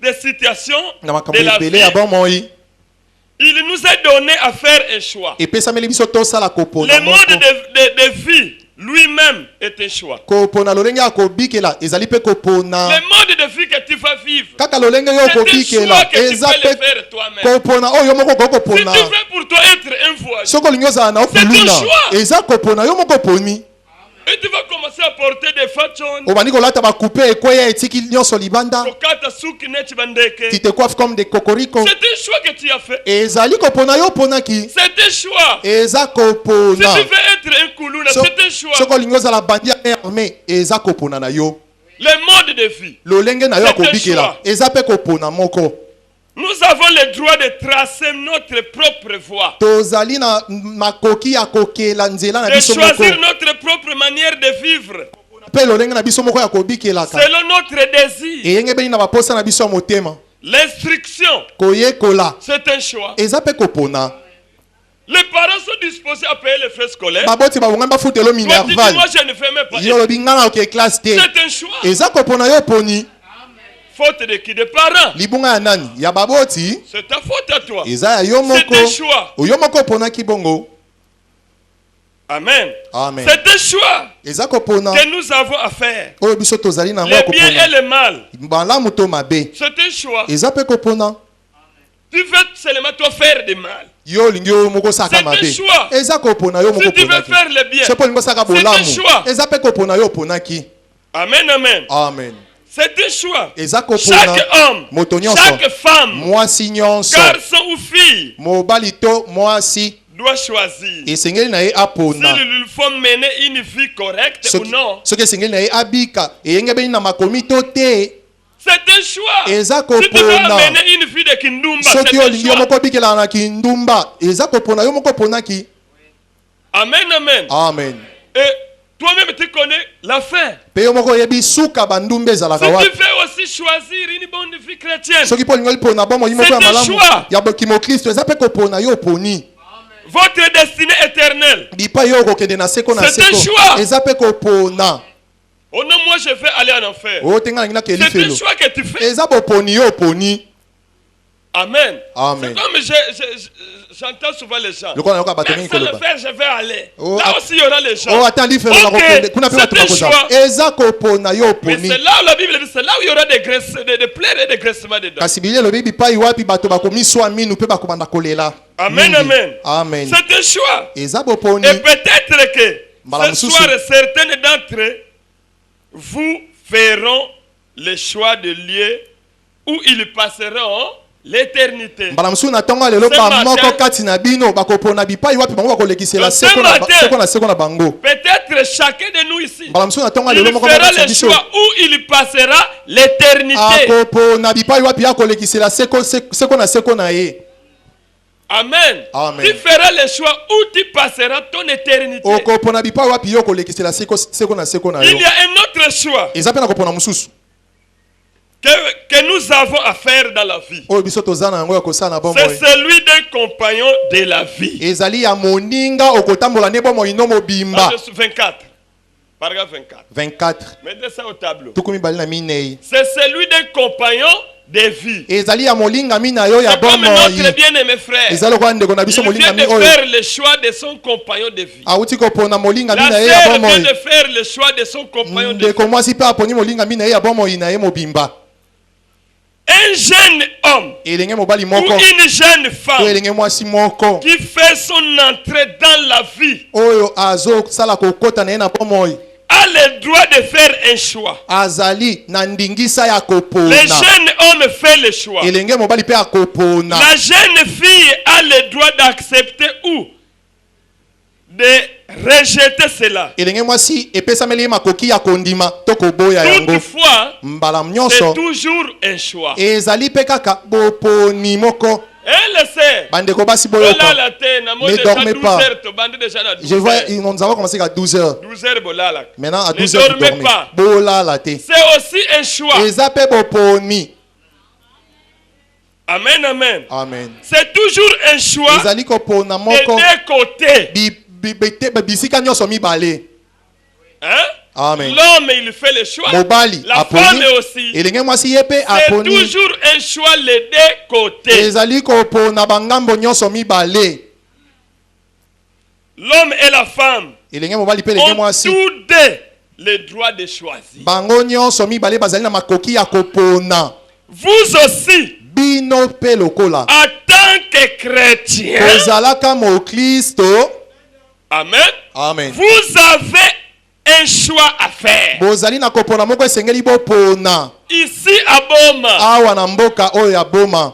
S1: des situations
S2: Na makambo
S1: de la vie,
S2: ebele ya bomoi.
S1: il nous est donné à faire un choix.
S2: Epesameli biso tosala kopona
S1: Le mode
S2: moko.
S1: de vie lui-même est un choix.
S2: Kopona lolenge ya kobikela ezali pe kopona.
S1: Le mode de vie que tu vas vivre,
S2: Kaka lolenge yo
S1: c'est un choix
S2: kobikela
S1: que tu
S2: eza
S1: peux le
S2: pe
S1: faire toi-même.
S2: kopona oyo moko
S1: Si
S2: kokopona.
S1: tu veux pour toi être un voyage,
S2: Soko lingi ozala na
S1: C'est
S2: okuluna.
S1: ton choix.
S2: Eza kopona yo moko poni.
S1: et tu vas commencer à porter des fatons,
S2: Obandi kolata bakupe ekweya etiki nyonso libanda.
S1: kokata suki neti bandeke.
S2: Tu te coiffes comme des cocorico.
S1: C'est un choix que tu as fait.
S2: Ezali kopona yo ponaki.
S1: C'est un choix.
S2: Eza
S1: Si
S2: kopona.
S1: tu veux être un kuluna,
S2: So-
S1: c'est un choix.
S2: Soko lingi ozala bandi ya armée. Eza kopona na yo.
S1: Le mode de vie.
S2: Lolenge na yo
S1: C'est un
S2: akobikela.
S1: choix.
S2: Eza pe kopona moko.
S1: Nous avons le droit de tracer notre propre voie.
S2: Tozali na makoki ya kokela nzela na
S1: De
S2: biso moko.
S1: choisir notre propre manière de vivre.
S2: Pe lolenge na biso moko ya kobikelaka.
S1: Selon notre désir.
S2: Eyenge beni na baposa na biso ya motema.
S1: L'instruction,
S2: Koyekola.
S1: c'est un choix.
S2: Eza pe kopona.
S1: Les parents sont disposés à payer les frais scolaires.
S2: baboti babongami bafutelo
S1: Toi, tu dis,
S2: minerval
S1: moi, je ne fais même pas.
S2: yo lobi nga na oke classe te
S1: C'est un choix.
S2: eza kopona yo poni
S1: Faute de qui? Des parents.
S2: libunga ya nani ya baboti
S1: C'est ta faute à toi.
S2: eza ya yo
S1: C'est
S2: moko
S1: un choix.
S2: oyo moko oponaki bongo
S1: Amen.
S2: amen
S1: C'est un choix
S2: eza kopona
S1: que nous avons à faire.
S2: oyo biso tozali nango ya
S1: Le bien
S2: kopona
S1: et le mal.
S2: malamu to mabe
S1: C'est un choix.
S2: eza mpe kopona
S1: Tu veux seulement toi faire du mal.
S2: yo olingi oyo moko osaka
S1: C'est un
S2: mabe
S1: choix.
S2: eza kopona yo moko
S1: Si tu veux
S2: oponaki
S1: faire le bien.
S2: soki olingi osaka
S1: C'est un
S2: bolamu
S1: choix.
S2: eza mpe kopona yo oponaki
S1: Amen, amen.
S2: amen
S1: C'est un choix.
S2: eza kopona
S1: Chaque homme,
S2: moto nyonso
S1: chaque femme,
S2: mwasi nyonso
S1: garçon ou fille
S2: mobali to mwasi
S1: doit choisir
S2: esengeli na ye apona
S1: s'il lui faut mener une vie correcte ou non.
S2: soki esengeli na ye abika eyengebeli na makomi to te
S1: C'est un choix.
S2: eza
S1: Si tu veux
S2: kopona
S1: mener une vie de Kindumba,
S2: soki
S1: c'est un
S2: olingi yo
S1: choix.
S2: moko obikelaka na kindumba eza kopona yo moko oponaki
S1: Amen, amen.
S2: amen
S1: Et toi-même, tu connais la fin.
S2: mpe yo moko oyebi suka bandumba
S1: Si
S2: ezalaka
S1: tu
S2: wapi
S1: veux aussi choisir une bonne vie chrétienne,
S2: soki mpo olingi olipona bomoi moko ya
S1: C'est un
S2: malamu
S1: choix.
S2: ya bokimo kristo eza mpe kopona yo oponi
S1: votre destinée éternelle.
S2: bipai yo okokende na seko na
S1: C'est un
S2: seko
S1: choix.
S2: eza mpe kopona
S1: Oh non, moi je vais aller en enfer.
S2: oyo te ngai nalingi nakeli
S1: C'est un
S2: felo
S1: choix que tu fais.
S2: eza boponi yo oponi
S1: Amen.
S2: Amen.
S1: C'est comme j'entends souvent les gens.
S2: lokola nayoka bato
S1: Mais
S2: mingi
S1: sans le
S2: koloba
S1: faire, je vais aller.
S2: Oh,
S1: Là aussi, il y aura les gens.
S2: o ata lifelo na kokende kuna mpe bato
S1: c'est un
S2: bakoza
S1: choix.
S2: eza kopona yo
S1: Mais
S2: oponi
S1: c'est là où la Bible dit, c'est là où il y aura des graisses, des plaies et des graissements dedans.
S2: kasi biblia elobi bipai wapi bato bakomiswa minu mpe bakobanda kolela
S1: Amen,
S2: mingi.
S1: amen.
S2: amen
S1: C'est un choix.
S2: eza boponi
S1: Et peut-être que
S2: Mbala
S1: ce
S2: mususu.
S1: soir, certaines d'entre vous feront le choix de lieu où ils passeront l'éternité.
S2: mbala mosusu na ntongo ya lelo
S1: Ce matin-
S2: bamoko kati na bino bakopona bipai wapi bango bakolekisela
S1: Donc, ce
S2: seko na
S1: matin-
S2: seko na seko na bango
S1: Peut-être chacun de nous ici,
S2: mbala mosusu na ntongo ya
S1: il
S2: lelo moko
S1: fera
S2: bakokisa
S1: le
S2: biso
S1: choix où il passera l'éternité.
S2: akopona bipai wapi akolekisela seko na seko na ye
S1: Amen.
S2: Amen.
S1: Tu feras le choix où tu passeras ton éternité.
S2: okopona bipai wapi yo okolekisela seko na seko na
S1: Il
S2: yo
S1: y a un autre choix
S2: eza mpe na kopona mosusu
S1: que nous avons à faire dans la vie.
S2: oyo biso toza na yango ya kosala na bomoi
S1: C'est celui d'un compagnon de la vie.
S2: ezali ya moninga okotambola ne bomoi no mobimba
S1: Verset 24. Paragraphe 24.
S2: 24
S1: Mettez ça au tableau.
S2: tuku mibali na minei
S1: C'est celui d'un compagnon de vie.
S2: ezali ya molingami na yo ya
S1: C'est comme
S2: bomoi
S1: notre bien-aimé frère.
S2: eza lokola ndeko na biso
S1: Il vient
S2: molingami
S1: de
S2: oyo
S1: faire le choix de son compagnon de vie.
S2: awuti kopona molingami
S1: La
S2: na ye ya
S1: sœur vient
S2: bomoi
S1: de faire le choix de son compagnon de vie.
S2: ndeko mwasi mpe aponi molingami na ye ya bomoi na ye mobimba
S1: Un jeune homme
S2: elenge mobali
S1: ou
S2: moko
S1: une jeune
S2: oyo
S1: femme
S2: elenge mwasi moko
S1: qui fait son entrée dans la vie
S2: oyo azosala kokota na ye na bomoi
S1: a le droit de faire un choix.
S2: azali na ndingisa ya
S1: Le
S2: kopona
S1: jeune homme fait le choix.
S2: elenge mobali mpe akopona
S1: La jeune fille a le droit d'accepter ou de rejeter cela.
S2: elenge mwasi epesameli ye makoki ya kondima to koboya yango
S1: Toutefois,
S2: mbala
S1: c'est
S2: nyonso
S1: toujours un choix.
S2: ezali mpe kaka boponi moko
S1: Elle le sait.
S2: bandeko basi
S1: Voilà
S2: boyoka
S1: la terre,
S2: Ne
S1: déjà
S2: dormez
S1: 12
S2: pas.
S1: heures, tu bandes déjà à 12
S2: je vois
S1: heures.
S2: nous avons commencé à 12 heures
S1: 12 heures, bolala.
S2: maintenant à
S1: Ne
S2: 12 heures vous
S1: dormez
S2: dormez
S1: pas.
S2: bolala te
S1: C'est aussi un choix.
S2: eza mpe boponi
S1: Amen, amen.
S2: amen
S1: C'est toujours un choix
S2: ezali kopona
S1: des
S2: moko
S1: deux côtés.
S2: bisika nyonso mibale
S1: Hein?
S2: amen
S1: L'homme, il fait le choix.
S2: mobali
S1: La femme
S2: aponi
S1: aussi.
S2: elenge mwasi ye mpe
S1: C'est
S2: aponi
S1: toujours un choix les deux côtés.
S2: ezali kopona bangambo nyonso mibale
S1: L'homme et la femme
S2: elenge mobali mpe elenge
S1: ont
S2: mwasi
S1: tous deux le droit de choisir.
S2: bango nyonso mibale bazali na makoki ya kopona
S1: Vous aussi,
S2: bino mpe lokola
S1: en tant que chrétien,
S2: kozalaka mokristo
S1: amen,
S2: amen
S1: vous avez un choix à faire.
S2: bozali na kopona moko esengeli bopona
S1: Ici à Boma,
S2: awa na mboka oyo ya boma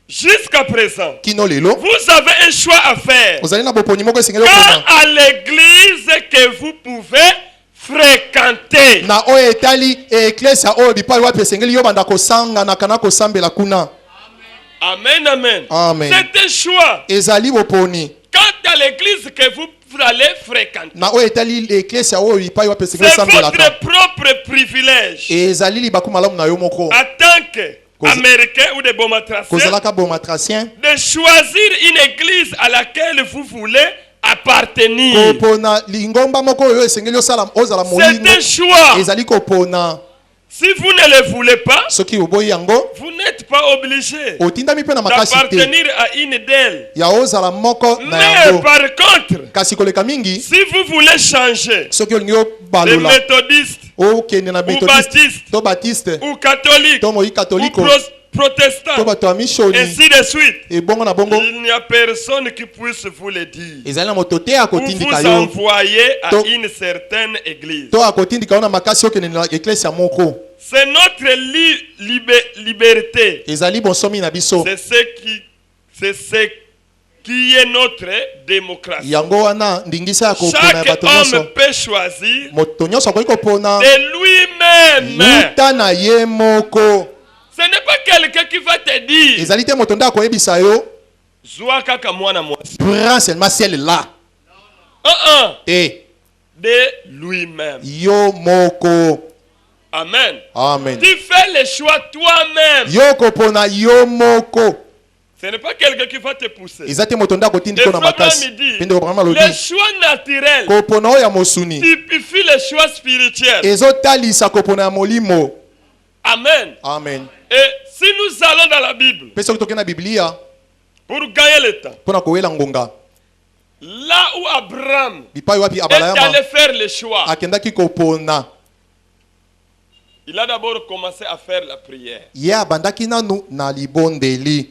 S1: jusqu'à présent,
S2: kino lelo
S1: vous avez un choix à faire.
S2: ozali na boponi moko esengeli
S1: Quand
S2: opona
S1: à l'église que vous pouvez fréquenter.
S2: na oyo etali eklesia oyo bipai wapi esengeli yo banda kosanganaka na kosambela kuna
S1: Amen, amen.
S2: Amen.
S1: C'est un choix.
S2: ezali boponi
S1: Quand à l'église que vous allez fréquenter,
S2: na oyo etali eklesia oyo bipai wapi esengeli
S1: c'est
S2: osambelaka
S1: votre propre privilège
S2: ezali libaku malamu na yo moko
S1: en tant que américains ou des bomatraciens,
S2: kozalaka bomatracien
S1: de choisir une église à laquelle vous voulez appartenir.
S2: kopona lingomba moko oyo esengeli osala ozala
S1: C'est
S2: molingo
S1: un choix.
S2: ezali kopona
S1: Si vous ne le voulez pas,
S2: soki oboyi yango
S1: vous n'êtes pas obligé
S2: otindami mpe na makasi te
S1: d'appartenir à une d'elles.
S2: ya ozala moko na
S1: Mais
S2: yango
S1: par contre,
S2: kasi koleka mingi
S1: si vous voulez changer
S2: soki olingi
S1: de
S2: obalola
S1: méthodiste
S2: okende na
S1: ou
S2: methodiste
S1: baptiste
S2: to baptiste
S1: ou catholique
S2: to moi
S1: ou
S2: katoliko to
S1: protestant,
S2: bato ya mishoni
S1: ainsi de suite,
S2: ebongo na bongo
S1: il n'y a personne qui puisse vous le dire.
S2: ezali na moto te
S1: Vous
S2: akotindika
S1: vous
S2: yo
S1: envoyez à
S2: To-
S1: une certaine église.
S2: to akotindika yo na makasi okende na eklesi ya moko
S1: C'est notre liberté.
S2: ezali bonsomi na biso
S1: C'est ce qui est notre démocratie.
S2: yango wana ndingisa ya kopona ya
S1: Chaque
S2: bato
S1: homme
S2: nyonso
S1: peut choisir
S2: moto nyonso akoki kopona
S1: de lui-même.
S2: wuta na ye moko
S1: Ce n'est pas quelqu'un qui va te dire
S2: ezali te moto nde akoyebisa yo
S1: Zwa kaka mwana mwasi.
S2: prends seulement ciel là te
S1: De lui-même.
S2: yo moko
S1: Amen.
S2: amen
S1: Tu fais le choix toi-même.
S2: yo kopona yo moko
S1: Ce n'est pas quelqu'un qui va te pousser.
S2: eza te moto nde akotindika
S1: Le
S2: yo na makasi
S1: programme dit,
S2: mpe nde koprograme
S1: le
S2: alobi
S1: choix naturel
S2: kopona oyo ya mosuni
S1: typifie le choix spirituel.
S2: ezotalisa kopona ya molimo
S1: Amen.
S2: amen
S1: Et si nous allons dans la Bible
S2: mpe soki tokei na biblia
S1: pour gagner le temps,
S2: mpo na kowela ngonga
S1: là où Abraham
S2: bipai wapi
S1: est
S2: abalayama
S1: allé faire le choix,
S2: akendaki kopona
S1: il a d'abord commencé à faire la prière.
S2: ye abandaki nanu na libondeli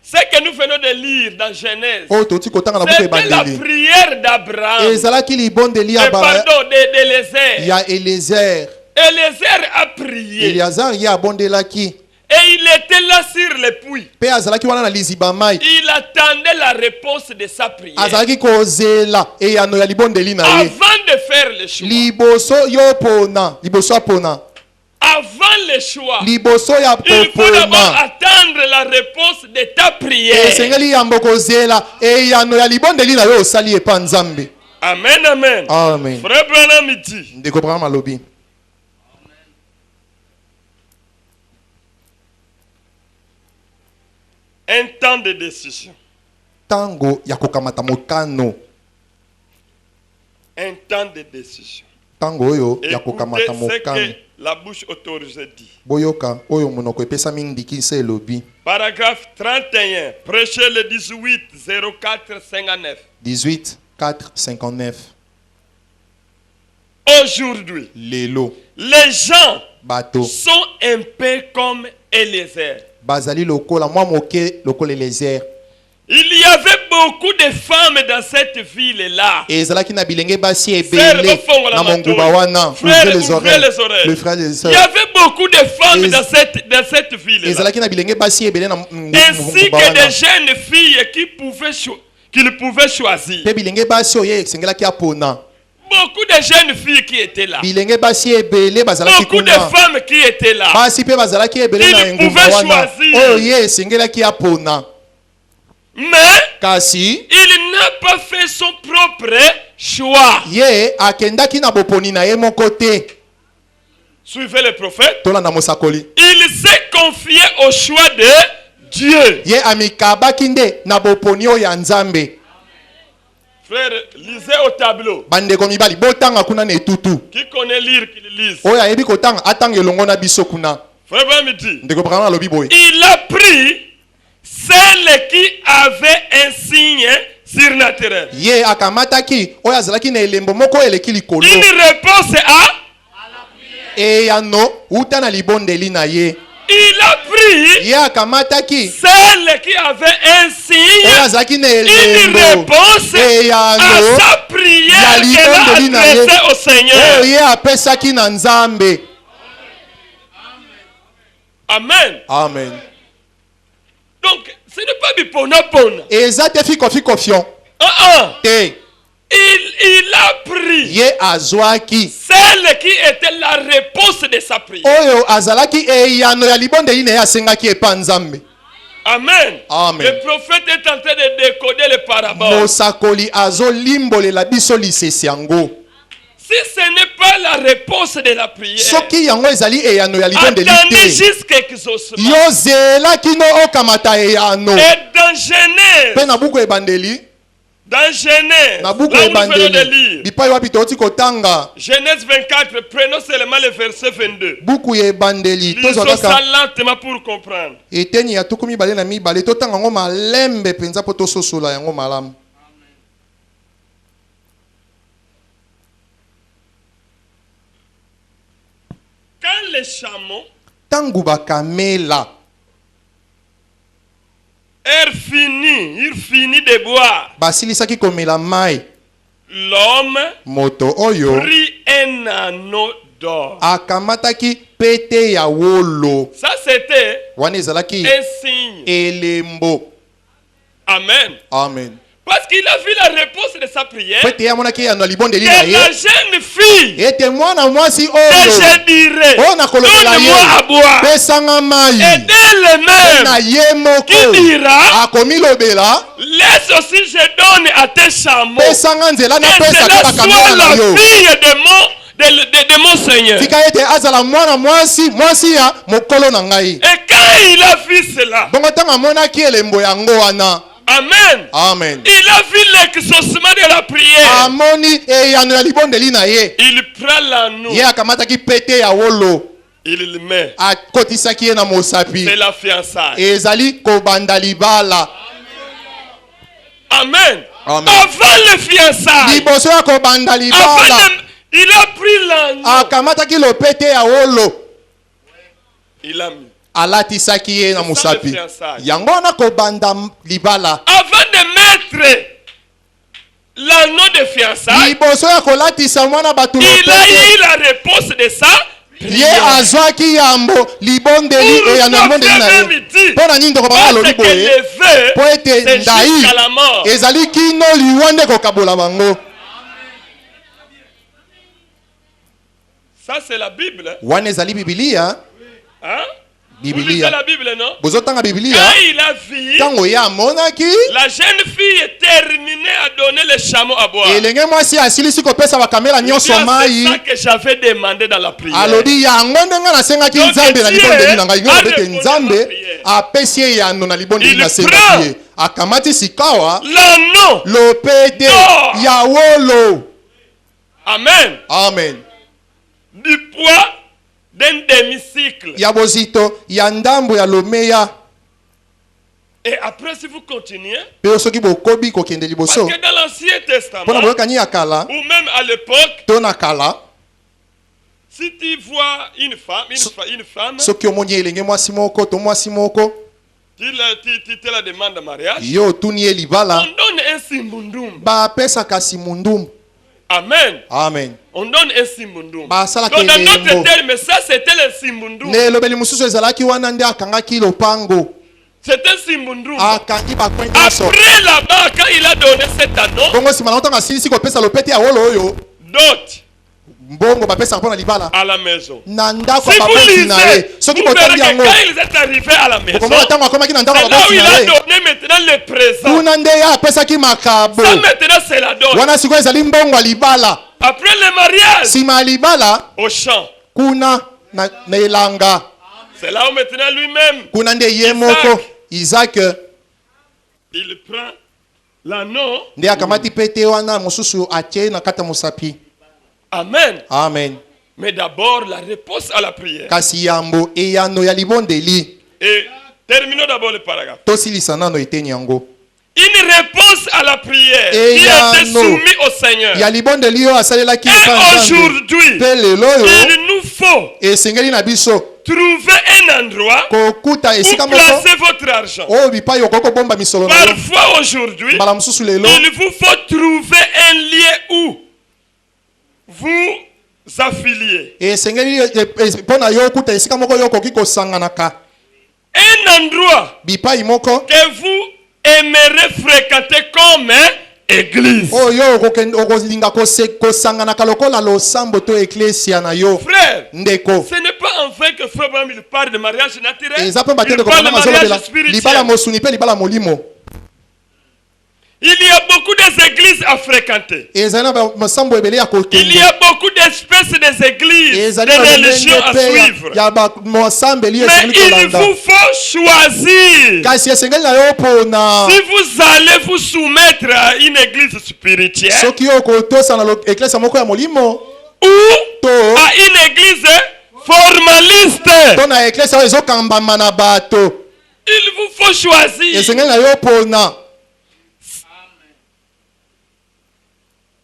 S1: Ce que nous venons de lire dans Genèse,
S2: oyo toti kotanga na buku
S1: c'était la
S2: ebandeli
S1: prière d'Abraham.
S2: ezalaki libondeli
S1: Et pardon, d'Élézer.
S2: ya Eliezer
S1: Élézer a prié.
S2: Eleazar ye abondelaki
S1: Et il était là sur le puits.
S2: mpe azalaki wana na liziba mai
S1: Il attendait la réponse de sa prière.
S2: azalaki kozela eyano ya libondeli na ye
S1: Avant de faire le choix.
S2: liboso yo pona liboso apona
S1: Avant le choix.
S2: liboso ya
S1: Il faut d'abord
S2: kopona
S1: attendre la réponse de ta prière.
S2: esengeli yambo kozela eyano ya libondeli na yo osali epa nzambe
S1: Amen, amen.
S2: amen
S1: Frère Branham dit,
S2: ndeko braham alobi
S1: un temps de décision.
S2: ntango ya kokamata mokano
S1: Un temps de décision.
S2: ntango oyo ya
S1: Écoutez
S2: kokamata
S1: ce
S2: mokano
S1: que la bouche autorisée dit.
S2: boyoka oyo monoko epesami ndikisa elobi
S1: Paragraphe 31. Prêchez le 18 04 59.
S2: 18 4 59
S1: Aujourd'hui,
S2: lelo
S1: les gens
S2: bato
S1: sont un peu comme Élézer.
S2: bazali lokola mwa moke lokola Eliezer
S1: Il y avait beaucoup de femmes dans cette ville-là.
S2: ezalaki na bilenge basi
S1: Frère,
S2: ebele
S1: au fond,
S2: na
S1: la
S2: monguba wana
S1: Frère,
S2: ouvrez les
S1: ouvrez
S2: oreilles
S1: les oreilles.
S2: le frère les
S1: Il y
S2: sœurs
S1: avait beaucoup de femmes
S2: Et-
S1: dans cette ville-là.
S2: ezalaki na bilenge basi ebele na
S1: Ainsi
S2: monguba
S1: que
S2: wana
S1: des jeunes filles qu'ils pouvaient choisir.
S2: mpe bilenge basi oyo esengelaki apona
S1: Beaucoup de jeunes filles qui étaient là.
S2: bilenge basi ebele bazalaki
S1: Beaucoup de
S2: kuna
S1: femmes qui étaient là.
S2: basi mpe bazalaki ebele
S1: Il
S2: na engumba
S1: pouvait
S2: wana
S1: choisir.
S2: oyo ye esengelaki apona
S1: Mais
S2: kasi
S1: il n'a pas fait son propre choix.
S2: ye akendaki na boponi na ye moko te
S1: Suivez le prophète.
S2: tolanda mosakoli
S1: Il s'est confié au choix de Dieu.
S2: ye amikabaki nde na boponi oyo ya nzambe
S1: Frère, lisez au tableau.
S2: bandeko mibali botanga kuna na etutu
S1: Qui connaît lire, qu'il lise.
S2: oyo ayebi kotanga atanga elongo na biso kuna
S1: Frère Branham dit,
S2: ndeko braham alobi boye
S1: il a pris celle qui avait un signe surnaturel.
S2: ye akamataki oyo azalaki na elembo moko oyo eleki likolo
S1: Une réponse à.
S2: eyano uta na libondeli na ye
S1: Il a pris
S2: ye akamataki
S1: celle qui avait un signe.
S2: oyo azalaki na
S1: Une
S2: elembo
S1: réponse à
S2: eyano
S1: sa prière
S2: ya libondeli
S1: qu'elle
S2: na
S1: a
S2: ye
S1: adressée au Seigneur.
S2: oyo ye apesaki na nzambe
S1: Amen.
S2: amen
S1: Donc, ce n'est pas du pona.
S2: eza te fikofion te
S1: Il a pris
S2: ye azwaki
S1: celle qui était la réponse de sa prière.
S2: oyo azalaki eyano ya libondeli na ye asengaki epa nzambe
S1: Amen.
S2: Amen.
S1: Le prophète est en train de décoder les paraboles.
S2: mosakoli azolimbolela biso lisesi yango
S1: Si ce n'est pas la réponse de la prière,
S2: soki yango ezali eyano ya libondeli
S1: attendez
S2: te
S1: jusqu'à exaucement.
S2: yo zela kino okamata eyano
S1: Et dans Genèse,
S2: mpe na buku ebandeli
S1: dans Genèse,
S2: na buku
S1: là où nous venons de
S2: ebandeli
S1: lire,
S2: bipai wapi toti kotanga
S1: Genèse 24, prenons seulement le verset 22.
S2: buku ya ebandeli tozwa
S1: Lisons ça
S2: kaka
S1: lentement pour comprendre.
S2: eteni ya tuku mibale na mibale totanga yango malembe mpenza mpo tososola yango malamu.
S1: Quand les chameaux
S2: ntango bakamela
S1: il finit de boire,
S2: basilisaki komela mai,
S1: l'homme
S2: moto oyo
S1: prit un anneau d'or.
S2: akamataki pete ya wolo
S1: Ça c'était
S2: wana ezalaki
S1: un signe.
S2: elembo.
S1: Amen.
S2: Amen.
S1: Parce qu'il a vu la réponse de sa prière.
S2: Pete yamonaki eyano ya libondeli na
S1: Que la
S2: ye
S1: jeune fille,
S2: ete mwana mwasi
S1: et
S2: oyo
S1: je dirais,
S2: oyo nakolobela
S1: donne-moi à
S2: ye
S1: boire.
S2: pesanga
S1: Et
S2: mai
S1: d'elle
S2: na
S1: même
S2: ye moko
S1: qui dira,
S2: akomilobela
S1: laisse aussi je donne à tes chameaux.
S2: pesanga nzela
S1: Que
S2: napesa
S1: cela
S2: mpe bakamela
S1: soit
S2: na
S1: la
S2: yo
S1: fille de mon Seigneur.
S2: tika ete azala mwana mwasi ya mokolo na ngai.
S1: Et quand il a vu cela,
S2: Bongo ntango amonaki elembo yango wana.
S1: Amen.
S2: Amen.
S1: Il a vu l'exaucement de la prière.
S2: Amoni eyano ya libondeli na ye.
S1: Il prend l'anneau,
S2: Ye akamataki pete ya wolo
S1: il le met.
S2: akotisaki ye na mosapi.
S1: C'est la fiançaille.
S2: Ezali kobanda libala.
S1: Amen.
S2: Amen.
S1: Avant le fiançailles,
S2: Liboso ya kobanda libala
S1: il a pris l'anneau.
S2: akamataki lopete ya wolo
S1: Il a mis.
S2: alatisaki ye na mosapi.
S1: le fiançailles.
S2: Yango wana kobanda libala.
S1: Avant de mettre l'anneau de fiançailles,
S2: Liboso ya kolatisa mwana bato
S1: il a
S2: lopete.
S1: eu la réponse de ça.
S2: Ye azwaki yambo libondeli eyano ya libondeli na ye. Mpo na nini tokobanga
S1: Parce
S2: loli
S1: que
S2: boye
S1: les vœux,
S2: po ete
S1: c'est
S2: ndai
S1: jusqu'à la mort.
S2: ezali kino liwa nde kokabola bango.
S1: Ça, c'est la Bible.
S2: Wana ezali bibilia.
S1: Hein? Vous
S2: Bibilia.
S1: lisez la Bible, non?
S2: Bozotanga bibilia.
S1: Quand il a vu,
S2: Ntango ye amonaki
S1: la jeune fille est terminée à donner les chameaux à boire.
S2: elenge mwasi asilisi kopesa bakamela
S1: C'est
S2: nyonso
S1: ça
S2: mai.
S1: que j'avais demandé dans la prière.
S2: Alobi yango ndenge nasengaki
S1: Donc
S2: nzambe na
S1: Dieu
S2: libondeli na ngai
S1: a
S2: ngai ete
S1: répondu à
S2: nzambe
S1: ma prière.
S2: apesi ye yano na libondeli
S1: Il
S2: nasengaki
S1: prend
S2: ye akamati sikawa
S1: L'anneau.
S2: lopete
S1: d'or.
S2: ya wolo.
S1: Amen.
S2: Amen.
S1: Du poids d'un demi-cycle.
S2: Ya bozito ya ndambo ya lomeya.
S1: Et après, si vous continuez,
S2: Pe soki bokobi kokende
S1: parce
S2: liboso
S1: que dans l'Ancien Testament,
S2: mpona boyokani ya kala
S1: ou même à l'époque,
S2: to na kala
S1: si tu vois une femme,
S2: soki omoni elenge mwasi moko to mwasi moko
S1: tu te la demandes en mariage,
S2: yo otuni ye
S1: on
S2: libala
S1: donne un simbundum.
S2: bapesaka simundumbu.
S1: Amen.
S2: Amen.
S1: On donne un simbundum.
S2: Basalaka
S1: Donc dans notre
S2: elembo.
S1: terme, ça c'était le simbundum.
S2: Na elobeli mosusu ezalaki wana nde akangaki lopango
S1: C'est un simbundum.
S2: akangi bakwe nyonso.
S1: Après là-bas, quand il a donné cet anneau,
S2: Bongo nsima na ntango asilisi kopesa lopete ya wolo oyo
S1: d'autres
S2: mbongo bapesaka mpo na libala
S1: à la maison.
S2: na ndako
S1: Si
S2: ya
S1: vous
S2: baboti na ye.
S1: lisez,
S2: Soki
S1: vous verrez
S2: botangi
S1: que
S2: yango
S1: quand ils sont arrivés à la maison,
S2: okomona ntango akomaki na ndako ya
S1: c'est là où
S2: baboti
S1: il
S2: na
S1: a
S2: ye
S1: donné maintenant le présent.
S2: kuna nde ye apesaki makabo.
S1: Ça maintenant c'est la donne.
S2: Wana sikoyo ezali mbongo ya libala.
S1: Après le mariage,
S2: Nsima ya libala
S1: au champ.
S2: kuna na elanga
S1: C'est là où maintenant lui-même,
S2: kuna nde ye moko Isaac
S1: il prend l'anneau.
S2: nde akamati pete wana mosusu atie na kati ya mosapi.
S1: Amen.
S2: Amen.
S1: Mais d'abord, la réponse à la prière.
S2: Kasi yambo eyano ya libondeli
S1: Et terminons d'abord le paragraphe.
S2: tosilisa nano eteni yango.
S1: Une réponse à la prière
S2: Et
S1: qui a été
S2: yano.
S1: soumise au Seigneur.
S2: Ya libondeli oyo asalelaki
S1: Et
S2: epai ya Nzambe.
S1: aujourd'hui,
S2: Mpe lelo oyo
S1: il nous faut
S2: esengeli na biso
S1: trouver un endroit
S2: kokuta
S1: où
S2: esika moko
S1: placer votre argent.
S2: oyo bipai okoki kobomba misolo na yo.
S1: Parfois aujourd'hui,
S2: Mbala mosusu lelo
S1: il vous faut trouver un lieu où vous affiliez.
S2: esengeli mpo na yo okuta esika moko oyo okoki kosanganaka
S1: Un endroit
S2: bipai moko
S1: que vous aimerez fréquenter comme église.
S2: oyo okolinga kosanganaka lokola losambo to eklesia na yo.
S1: Frère,
S2: Ndeko
S1: ce n'est pas enfin que Frère Abraham il parle de mariage naturel.
S2: eza mpe
S1: Il
S2: batende
S1: parle de
S2: kokanga mazolobela
S1: mariage
S2: libala
S1: spirituel.
S2: mosuni mpe libala molimo.
S1: Il y a beaucoup d'églises à fréquenter.
S2: ezali na masambo ebele ya
S1: Il y
S2: kokende
S1: a beaucoup d'espèces d'églises,
S2: ezali
S1: de
S2: na
S1: religions à
S2: lolenge
S1: suivre.
S2: pe ya masambeli
S1: Mais
S2: esengeli
S1: il
S2: kolanda
S1: vous faut choisir.
S2: kasi esengeli na yo mpona
S1: Si vous allez vous soumettre à une église spirituelle
S2: soki yo kotosa na eklesa moko ya molimo
S1: ou
S2: to
S1: à une église formaliste,
S2: to na eklesa oyo ezokambama na bato
S1: il vous faut choisir.
S2: esengeli na yo mpona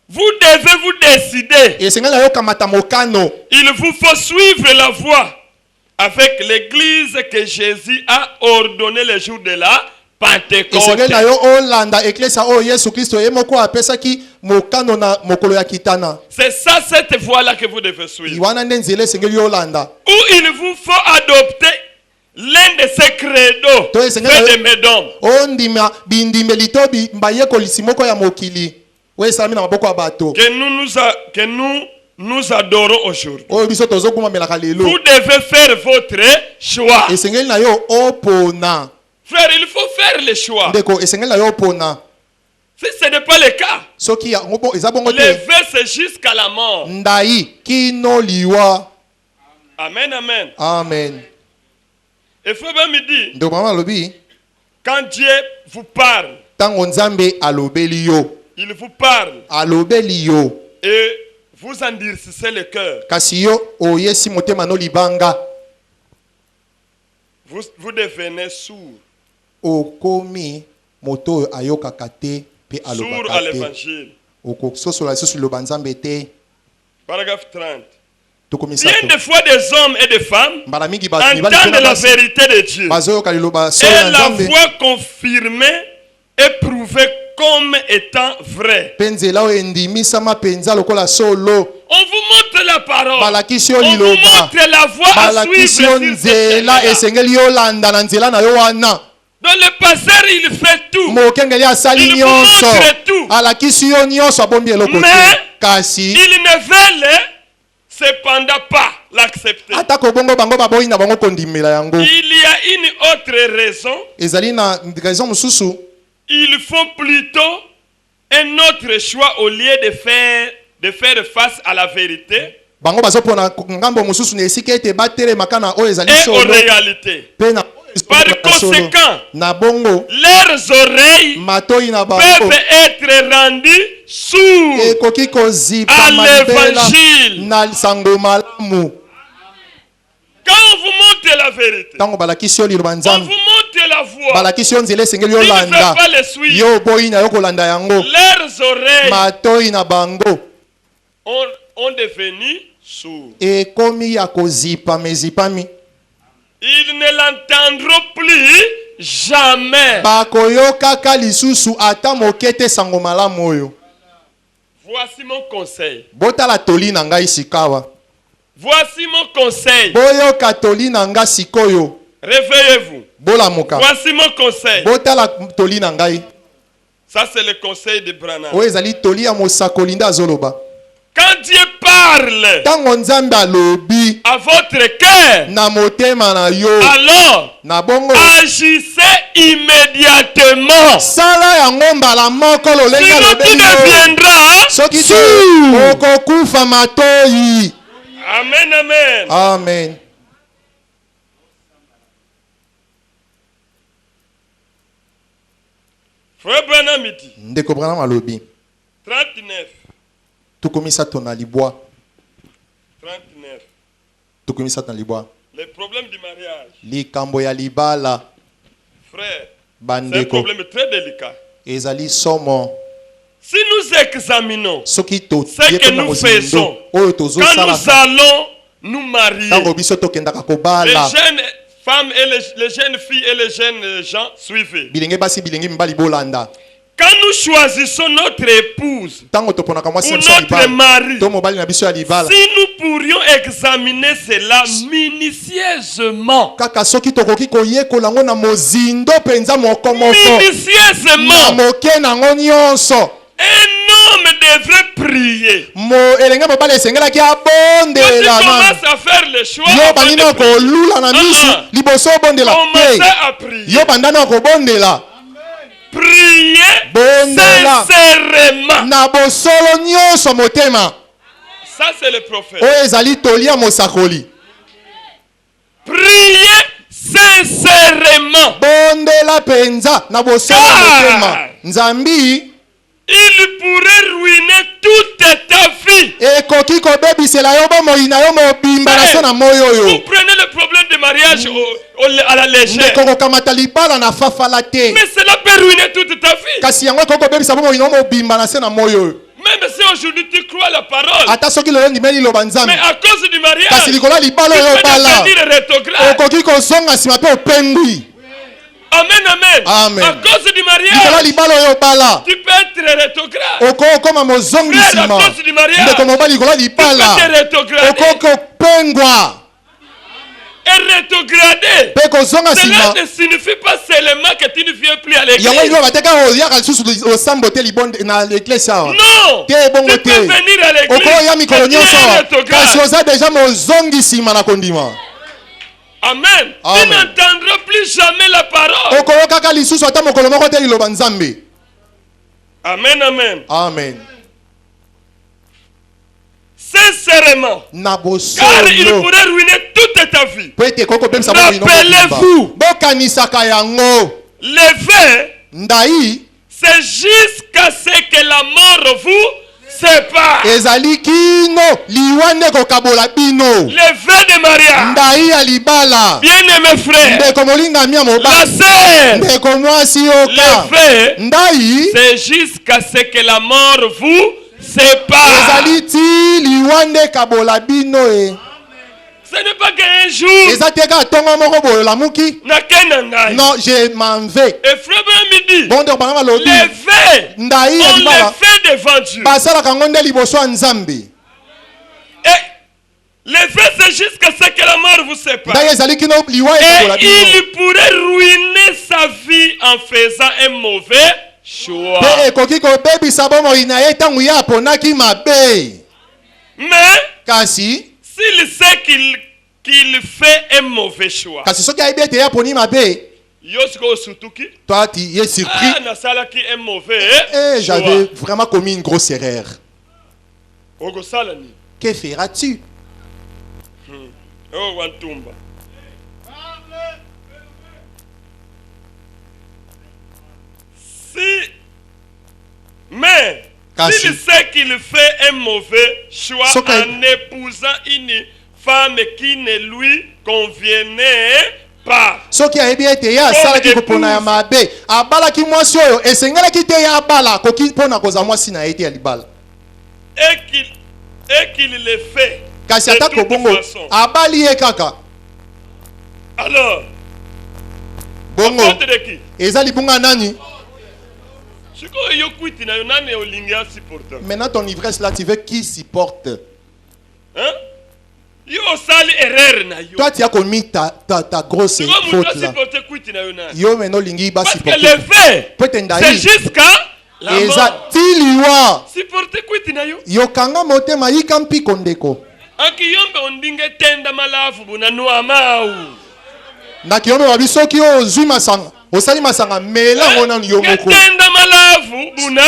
S1: Vous devez vous décider.
S2: esengeli na yo kamata mokano
S1: Il vous faut suivre la voie avec l'église que Jésus a ordonné le jour de la Pentecôte.
S2: esengeli na yo olanda eklesa oyo yesu kristo ye moko apesaki mokano na mokolo ya kitana
S1: C'est ça, cette voie-là que vous devez suivre.
S2: wana nde nzela esengeli yo olanda
S1: Ou il vous faut adopter l'un de ces credos
S2: To esengeli na
S1: faits
S2: yo
S1: de Médom.
S2: ondima bindimeli to bayekolisi moko ya mokili oyo esalami na maboko ya bato
S1: Que nous adorons aujourd'hui.
S2: oyo biso tozokumamelaka lelo
S1: Vous devez faire votre choix.
S2: esengeli na yo opona
S1: Frère, il faut faire le choix.
S2: ndeko esengeli na yo opona
S1: Si ce n'est pas le cas,
S2: soki yango eza bongo te
S1: lever c'est jusqu'à la mort.
S2: ndai kino liwa
S1: Amen, amen.
S2: amen
S1: Et frère me dit,
S2: ndeko mama alobi
S1: quand Dieu vous parle,
S2: ntango nzambe alobeli yo
S1: il vous parle
S2: alobeli yo
S1: et vous endurcissez le cœur.
S2: kasi yo oyesi motema no libanga
S1: Vous devenez sourd.
S2: okomi moto oyo ayokaka te mpe
S1: Sourd à
S2: alobaka te
S1: l'évangile.
S2: okososola lisusu liloba nzambe te
S1: Paragraphe 30.
S2: tokomi
S1: Bien
S2: sato
S1: des fois des hommes et des femmes
S2: mbala mingi bato mibali
S1: entendent
S2: mpe na
S1: la
S2: basi
S1: vérité de Dieu.
S2: bazoyoka liloba solo
S1: Et
S2: ya
S1: la
S2: nzambe
S1: voix confirmée et prouvée comme étant vraie.
S2: mpe nzela oyo endimisama mpenza lokola solo
S1: On vous montre la parole.
S2: balakisi yo
S1: On vous
S2: liloba
S1: montre la voie à
S2: balakisi
S1: suivre.
S2: yo
S1: sur cette
S2: nzela
S1: terre-là.
S2: esengeli yo olanda na nzela na yo wana
S1: Dans le pasteur, il fait tout.
S2: mokengeli asali
S1: Il vous
S2: nyonso
S1: montre tout.
S2: alakisi yo nyonso abombi eloko te
S1: Mais
S2: kasi
S1: ils ne veulent cependant pas l'accepter.
S2: atako bongo bango baboyi na bango kondimela yango
S1: Il y a une autre raison.
S2: ezali na raison mosusu
S1: Ils font plutôt un autre choix au lieu de faire face à la vérité
S2: bango bazopona ngambo mosusu na esika ete batelemaka na oyo ezali
S1: et aux
S2: solo
S1: réalités.
S2: mpe na
S1: Par conséquent,
S2: na bongo
S1: leurs oreilles
S2: matoi na bango
S1: peuvent être rendues sourdes
S2: ekoki
S1: à
S2: kozipama libela
S1: l'évangile.
S2: na sango malamu
S1: Quand on vous montre la vérité,
S2: ntango balakisi yo liloba
S1: on
S2: nzambe
S1: vous montre la voie.
S2: balakisi yo nzela esengeli
S1: Ils ne
S2: yolanda
S1: veulent pas le suivre.
S2: yo boyi na yo kolanda yango
S1: Leurs oreilles
S2: matoi na bango
S1: ont devenu sourds.
S2: ekomi ya kozipama ezipami
S1: Ils ne l'entendront plus jamais.
S2: bakoyokaka lisusu ata moke te sango malamu oyo
S1: Voici mon conseil.
S2: botala toli na ngai sikawa
S1: Voici mon conseil.
S2: boyoka toli na ngai sikoyo
S1: Réveillez-vous.
S2: bolamuka
S1: Voici mon conseil.
S2: botala toli na ngai
S1: Ça, c'est le conseil de Branham.
S2: oyo ezali toli ya mosakoli nde azoloba
S1: Quand Dieu parle
S2: ntango nzambe alobi
S1: à votre cœur,
S2: na motema na yo
S1: alors
S2: na bongo
S1: agissez immédiatement.
S2: sala yango mbala moko lolenge
S1: Sinon, tu
S2: alobeli yo
S1: deviendras
S2: soki te
S1: sourd.
S2: okokufa matoi
S1: Amen, amen.
S2: amen
S1: Frère Branham dit,
S2: ndeko Branham alobi
S1: 39,
S2: tokomisa to na libwa
S1: 39.
S2: tokomisa to na libwa
S1: Les problèmes du mariage.
S2: likambo ya libala
S1: Frère, c'est un
S2: bandeko
S1: problème très délicat.
S2: ezali somo
S1: Si nous examinons
S2: soki
S1: ce que nous faisons
S2: oyo
S1: quand nous
S2: tozosalaka
S1: allons nous marier,
S2: ntango biso tokendaka
S1: les
S2: kobala
S1: jeunes femmes et les jeunes filles et les jeunes gens suivent.
S2: bilenge basi bilenge mibali bolanda
S1: Quand nous choisissons notre épouse
S2: ntango toponaka mwasi
S1: ou
S2: na biso ya
S1: notre
S2: libala
S1: mari,
S2: to mobali na biso ya libala
S1: si nous pourrions examiner cela minutieusement,
S2: kaka soki tokoki koyekola yango na mozindo mpenza moko moko na
S1: minutieusement,
S2: moke nango nyonso
S1: un homme devrait prier.
S2: elenge mobali esengelaki
S1: Quand tu
S2: abondela
S1: commences à faire le choix,
S2: yo
S1: avant
S2: bandi
S1: de
S2: na
S1: prier,
S2: kolula na misu liboso obondela
S1: commencez
S2: te
S1: à prier.
S2: yo banda na kobondela
S1: Priez
S2: Bondela.
S1: sincèrement.
S2: Na bosolo nyonso motema.
S1: Ça, c'est le prophète.
S2: Oyo ezali tolia mosakoli.
S1: Priez sincèrement.
S2: Bondela penza na bosolo motema. Nzambi
S1: Il pourrait ruiner toute ta vie.
S2: ekoki kobebisela yo bomoi na yo mobimba na se na moyo
S1: Vous
S2: oyo.
S1: prenez le problème de mariage à la légère.
S2: Ndeko kokamata libala na fafala te.
S1: Mais cela peut ruiner toute ta vie.
S2: Kasi yango ekoki kobebisa bomoi na yo mobimba na se na moyo oyo.
S1: Même si aujourd'hui tu crois la parole.
S2: Ata soki lelo ndimeli loba nzambe.
S1: Mais à cause du mariage.
S2: Kasi likolo ya libala
S1: tu
S2: oyo
S1: peux
S2: obala.
S1: devenir rétrograde.
S2: Okoki kozonga nsima mpe opengwi.
S1: Amen, amen.
S2: Amen.
S1: À cause du
S2: Likolo ya
S1: mariage.
S2: libala oyo obala.
S1: Tu peux être rétrograde.
S2: Okokoma mozongi
S1: Frère, à
S2: nsima.
S1: cause du mariage.
S2: Ndeko mobali likolo ya
S1: Tu peux
S2: libala.
S1: te rétrograder.
S2: Okoki kopengwa.
S1: Et rétrograder.
S2: Mpe kozonga
S1: Cela
S2: nsima.
S1: ne signifie pas seulement que tu ne viens plus à l'église.
S2: Yango ino bateka oyaka lisusu osambo te libonde na l'église awa.
S1: Non.
S2: Te bongo
S1: Tu peux
S2: te.
S1: venir à l'église.
S2: Okoya mikolo
S1: mais tu
S2: nyonso
S1: es
S2: awa.
S1: rétrograde.
S2: Kasi oza deja mozongi nsima na kondima.
S1: Amen.
S2: Amen.
S1: Tu n'entendras plus jamais la parole.
S2: Okoyokaka lisusu ata mokolo moko te liloba nzambe.
S1: Amen, amen.
S2: Amen.
S1: Sincèrement.
S2: Na
S1: Car il
S2: bosolo.
S1: pourrait ruiner toute ta vie.
S2: Po ete koko pemisa bomoi na
S1: Rappelez-vous.
S2: mobimba. Bokanisaka yango.
S1: Les faits,
S2: Ndai
S1: c'est jusqu'à ce que la mort vous sépare.
S2: ezali kino liwande kokabola bino.
S1: Les faits de mariage.
S2: Ndai ya libala.
S1: Bien-aimés frères,
S2: Ndeko molingami ya
S1: la
S2: mobali.
S1: sœur,
S2: Ndeko mwasi
S1: les
S2: yoka.
S1: faits,
S2: Ndai
S1: c'est jusqu'à ce que la mort vous sépare.
S2: ezali ti liwande kabola bino e.
S1: Ce n'est pas qu'un jour,
S2: Eza te ka tongo moko boyo lamuki.
S1: na kenangai.
S2: Non, je m'en vais.
S1: Et frère midi,
S2: Bon ndeko banga balobi.
S1: les faits,
S2: Ndai ya
S1: on les
S2: libala.
S1: fait devant Dieu.
S2: Basalaka ngo nde liboso ya Nzambe.
S1: Et les faits, c'est jusqu'à ce que la mort vous sépare.
S2: Ndai ezali kino liwa ekabola
S1: Et
S2: bino.
S1: il pourrait ruiner sa vie en faisant un mauvais choix.
S2: Pe ekoki kobebisa bomoi na ye ntango ye aponaki mabe.
S1: Mais
S2: Kasi
S1: s'il sait qu'il fait un mauvais choix,
S2: kasi soki ayebi ete ye aponi mabe,
S1: Yosko Sutuki,
S2: toi tu es surpris.
S1: ah, Nasalaki un mauvais
S2: Eh,
S1: choix.
S2: j'avais vraiment commis une grosse erreur.
S1: Ogo Salani,
S2: Que feras-tu?
S1: oh Wantumba. Mais
S2: Kasi.
S1: s'il sait qu'il fait un mauvais choix
S2: Soka-
S1: en épousant une femme qui ne lui convenait pas,
S2: Soki ayebi ete ye asalaki kopona ya mabe, abalaki mwasi oyo esengelaki te ye abala akoki mpona kozala mwasi na ye te ya libala.
S1: et qu'il le fait
S2: Kasi
S1: de
S2: ata
S1: toute
S2: kobongo
S1: façon,
S2: abali ye kaka.
S1: alors,
S2: Bongo
S1: faute de qui?
S2: eza libunga nani?
S1: Sikoyo yo kwiti na yo nani olingi asupporter?
S2: Maintenant ton ivresse là, tu veux qui supporte?
S1: Hein? Yo osali erreur na yo.
S2: Toi tu as commis ta grosse
S1: Sikoyo mutu
S2: faute là.
S1: asupporter kwiti na yo nani?
S2: Yo maintenant lingi ba
S1: Parce que
S2: supporter.
S1: le fait,
S2: Peut-être
S1: c'est
S2: ndai.
S1: jusqu'à la mort.
S2: Eza tiliwa.
S1: Supporter kwiti na yo.
S2: Yo kanga motema yika mpiko ndeko.
S1: Akiyombe ondinge tenda malafu buna nuamau.
S2: Na kiyombe wabi soki yo ozwi masanga. Osali masanga mela ngona yo moko.
S1: Tenda malafu buna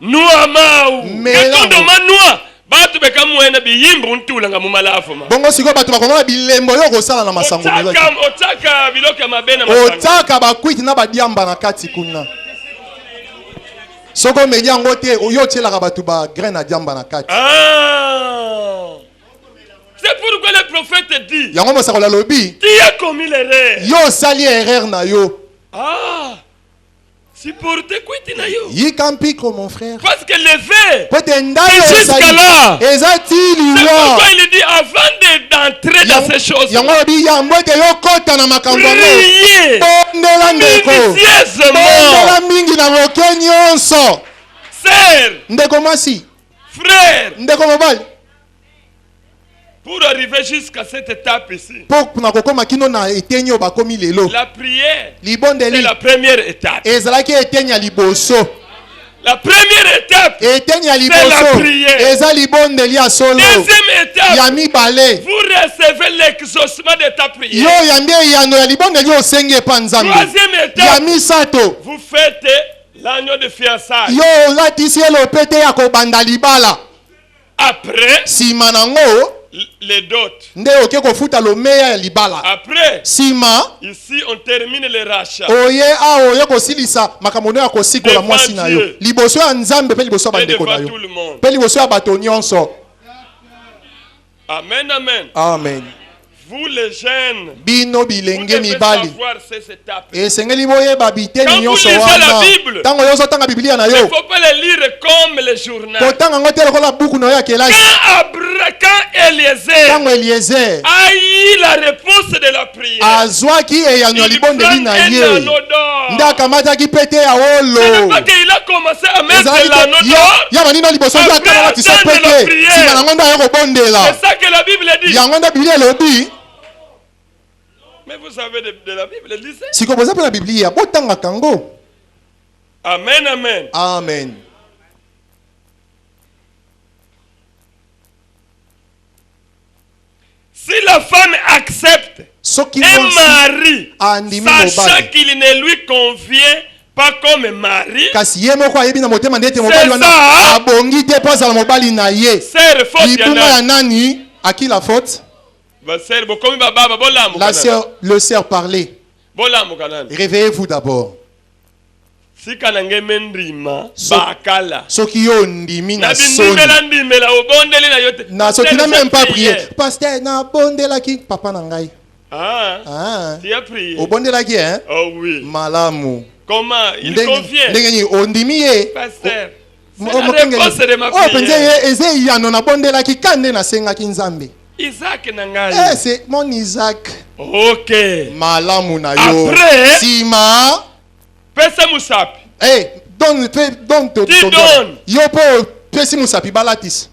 S1: nuamau.
S2: Mela
S1: Ekondo
S2: ngo.
S1: manua. Batu beka muena biyimbu ntula nga mu malafu ma.
S2: Bongo siko bato bakongana bilembo yo kosala na masango mela.
S1: Otaka biloka mabena masanga.
S2: Otaka bakwiti na badiamba na kati kuna. Soko meli yango te yo tielaka bato ba graine na diamba na kati.
S1: Ah. C'est pourquoi le prophète dit,
S2: Yango mosako la lobi.
S1: qui a commis l'erreur?
S2: Yo osali erreur na yo.
S1: Ah. Supporter kwiti na yo.
S2: Yika mpiko mon frère.
S1: Parce que le fait,
S2: Pete ndai
S1: c'est
S2: osali.
S1: jusqu'à là.
S2: Eza
S1: C'est
S2: tiliwa.
S1: pourquoi il dit avant d'entrer dans ces choses,
S2: Yango lobi yambo ete yo kota na makambo yango.
S1: priez
S2: Bondela ndeko.
S1: minutieusement.
S2: Bondela mingi na moke nyonso.
S1: Sœur,
S2: Ndeko mwasi.
S1: frère,
S2: Ndeko mobali.
S1: pour arriver jusqu'à cette étape ici,
S2: Po na kokoma kino na etenyi oyo bakomi lelo.
S1: la prière, c'est
S2: Libondeli
S1: la première étape.
S2: ezalaki etenyi ya liboso.
S1: La première étape,
S2: Etenyi ya
S1: la
S2: liboso
S1: prière.
S2: eza libondeli ya solo.
S1: deuxième étape,
S2: Ya mibale.
S1: vous recevez l'exaucement de ta
S2: Yo
S1: prière.
S2: yambi eyano ya libondeli osengi epa nzambe.
S1: Troisième
S2: Ya
S1: étape,
S2: misato
S1: vous faites L'agneau de fiançailles.
S2: yo olatisi elopete ya kobanda libala
S1: Après,
S2: nsima nango
S1: les dots.
S2: nde oke kofuta lomeya ya libala
S1: Après,
S2: nsima
S1: ici, on termine le rachat.
S2: oye awa oye kosilisa makambo no ya kosikola
S1: Devant
S2: mwasi na yo
S1: Dieu.
S2: liboso ya nzambe mpe liboso ya
S1: Et
S2: bandeko na
S1: devant
S2: yo
S1: tout le monde.
S2: mpe liboso ya bato nyonso.
S1: Amen, amen.
S2: Amen.
S1: Vous les jeunes,
S2: bino
S1: vous
S2: bilenge
S1: devez
S2: mibali
S1: savoir ces étapes.
S2: esengeli boyeba biteni
S1: Quand
S2: nyonso
S1: vous lisez
S2: wana
S1: la Bible,
S2: ntango yo ozotanga biblia na
S1: Il ne
S2: yo
S1: faut pas les lire comme les journaux.
S2: kotanga yango te lokola buku na yo ya kelasi.
S1: Quand Eliezer
S2: ntango eliezer
S1: a eu la réponse de la prière,
S2: azwaki eyano ya
S1: il
S2: libondeli
S1: prend
S2: na
S1: un
S2: ye
S1: anneau d'or.
S2: nde akamataki pete ya
S1: Ce n'est
S2: wolo
S1: pas qu'il a commencé à mettre
S2: ezalaki
S1: l'anneau
S2: te
S1: d'or.
S2: ya manino liboso nde
S1: Après
S2: akamatisa
S1: attendre la
S2: pete
S1: prière.
S2: nsima nango nde aye kobondela
S1: C'est ça que la Bible dit.
S2: yango nde biblia elobi.
S1: Mais vous savez de la Bible, lisez.
S2: sikoyo boza mpe na biblia botangaka yango.
S1: Amen, amen.
S2: Amen.
S1: Si la femme accepte
S2: soki
S1: un
S2: mwasi
S1: mari,
S2: andimi
S1: sachant
S2: mobali
S1: qu'il ne lui convient pas comme mari,
S2: kasi ye moko ayebi na motema nde ete
S1: C'est
S2: mobali wana
S1: ça.
S2: abongi te mpo azala mobali na ye
S1: sœur, faute
S2: libunga
S1: yana.
S2: ya nani à qui la faute?
S1: Sœur, bokomi bababa, bolamu
S2: La
S1: kanani.
S2: sœur, le sœur parlait.
S1: Bolamu kanani.
S2: Réveillez-vous d'abord.
S1: Sika nange mendrima
S2: So-
S1: bakala.
S2: Soki yo ndimi
S1: Na
S2: na
S1: bindimela
S2: soni.
S1: ndimela obondeli na yote.
S2: Na soki na
S1: Sœur,
S2: même pas
S1: j'ai
S2: prier.
S1: prié.
S2: Pasteur, na bondelaki papa na ngai.
S1: Ah,
S2: Ah.
S1: tu as prié.
S2: Obondelaki hein?
S1: Oh oui.
S2: Malamu.
S1: Comment il
S2: Ndenge
S1: convient.
S2: ndenge ni ondimi ye.
S1: Pasteur.
S2: Mo-
S1: C'est la
S2: mokengeli.
S1: réponse de ma
S2: Oh, penze
S1: prière.
S2: ye eze yano na bondelaki kande na sengaki nzambe.
S1: Isaac nangai.
S2: Eh, c'est mon Isaac.
S1: Ok.
S2: Malamu na yo.
S1: Après-
S2: Sima.
S1: Pesa musapi.
S2: Eh, donne
S1: Qui donne?
S2: Yo po pesi musapi balatis.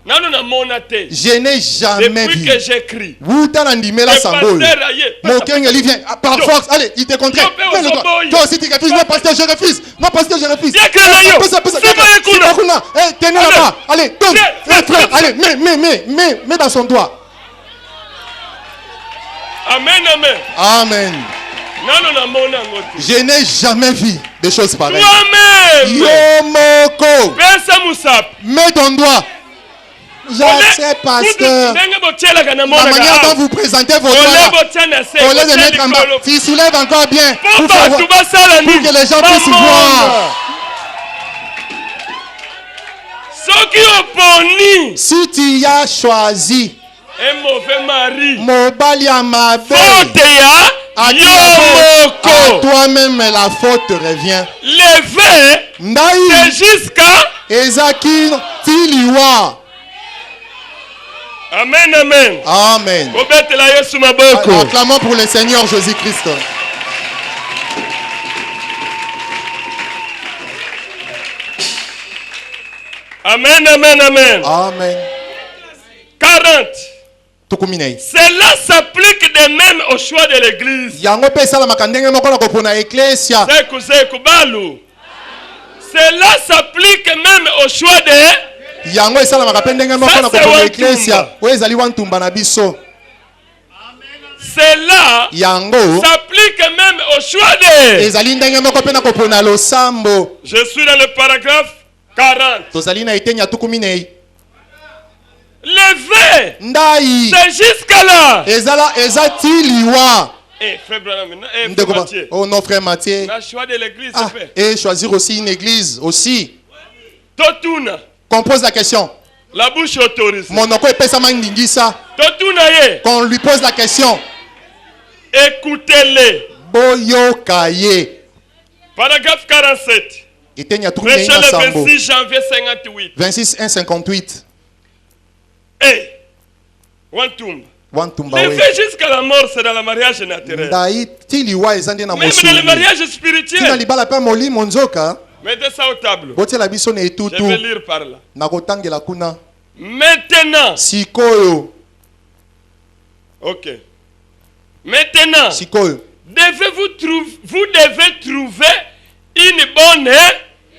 S1: Nano na monate.
S2: Je n'ai jamais
S1: Depuis
S2: vu.
S1: que j'écris.
S2: Wuta na ndimela
S1: Le
S2: sambolo.
S1: pasteur aye.
S2: Mokengeli vient ah, par
S1: Yo.
S2: force. Allez, il te contraint.
S1: Yo, pe
S2: Fais-le toi.
S1: osoboyi.
S2: Toi aussi tu refuses. Non, pasteur, je refuse. Non, pasteur, je refuse.
S1: Viens, Krala, yo.
S2: Pesa.
S1: Sima ye kuna.
S2: Sima kuna. Eh, tenez
S1: Allez.
S2: là-bas. Allez, donne.
S1: Viens,
S2: Eh, frère,
S1: viens.
S2: allez, mets dans son doigt.
S1: Amen, amen.
S2: Amen.
S1: Nano na mona ngoti.
S2: Je n'ai jamais vu des choses pareilles.
S1: Toi-même.
S2: Yo moko.
S1: Pesa musapi.
S2: Mets ton doigt. Je sais, pasteur.
S1: Ndenge botielaka na
S2: La
S1: mona
S2: manière dont
S1: ka.
S2: vous présentez vos
S1: Ole
S2: doigts,
S1: botia na se.
S2: au lieu de
S1: botia
S2: mettre en bas,
S1: likolo.
S2: tu soulèves encore bien
S1: Po
S2: pour,
S1: batu basala nini?
S2: que les gens puissent
S1: Bamona.
S2: voir.
S1: Soki oponi
S2: Si tu as choisi
S1: un mauvais mari,
S2: mobali ya mabe,
S1: faute ya
S2: à
S1: yo moko.
S2: toi-même la faute te revient.
S1: Levé,
S2: Ndai
S1: c'est jusqu'à.
S2: ezaki tiliwa.
S1: Amen, amen.
S2: Amen.
S1: Obetela Yesu maboko.
S2: Acclamons pour le Seigneur Jésus-Christ.
S1: Amen, amen, amen.
S2: Amen.
S1: 40.
S2: Tukuminei.
S1: Cela s'applique de même au choix de l'église.
S2: Yango pe sala makandenge moko na kopona ecclesia.
S1: Zeku zeku balu. Cela s'applique même au choix de.
S2: Yango esalamaka mpe ndenge moko na
S1: Ça, c'est
S2: kopona
S1: wantumba.
S2: ecclesia oyo ezali wantumba na biso.
S1: Cela
S2: Yango
S1: s'applique même au choix de.
S2: ezali ndenge moko mpe na kopona losambo.
S1: Je suis dans le paragraphe 40.
S2: Tozali na eteni ya tukumi nei.
S1: Levé,
S2: Ndai
S1: c'est jusqu'à là.
S2: eza ti liwa.
S1: Eh, frère Branham, frère
S2: Ndeko ba-
S1: Mathieu.
S2: Oh non frère Mathieu.
S1: Le choix de l'église,
S2: Ah,
S1: c'est fait.
S2: et choisir aussi une église aussi.
S1: Totuna,
S2: Qu'on pose la question.
S1: la bouche autorise.
S2: Monoko epesama ndingisa.
S1: Totuna ye,
S2: Qu'on lui pose la question.
S1: écoutez-les.
S2: Boyoka ye.
S1: Paragraphe 47.
S2: Eteni ya tukumi nei
S1: Prêché
S2: na
S1: le
S2: sambo.
S1: 26 janvier 58.
S2: 26 1:58.
S1: Eh, Wantumba.
S2: Wantumba we.
S1: Levé jusqu'à la mort, c'est dans le mariage naturel.
S2: Ndai ti liwa eza nde na
S1: Même dans le
S2: mosuni.
S1: mariage
S2: Tina
S1: spirituel.
S2: libala pe molimo nzoka.
S1: Mettez ça au tableau.
S2: Botiela biso na
S1: Je
S2: etutu.
S1: vais lire par là.
S2: Na kotangela kuna.
S1: Maintenant.
S2: Sikoyo.
S1: Ok. Maintenant.
S2: Sikoyo.
S1: Vous devez trouver une bonne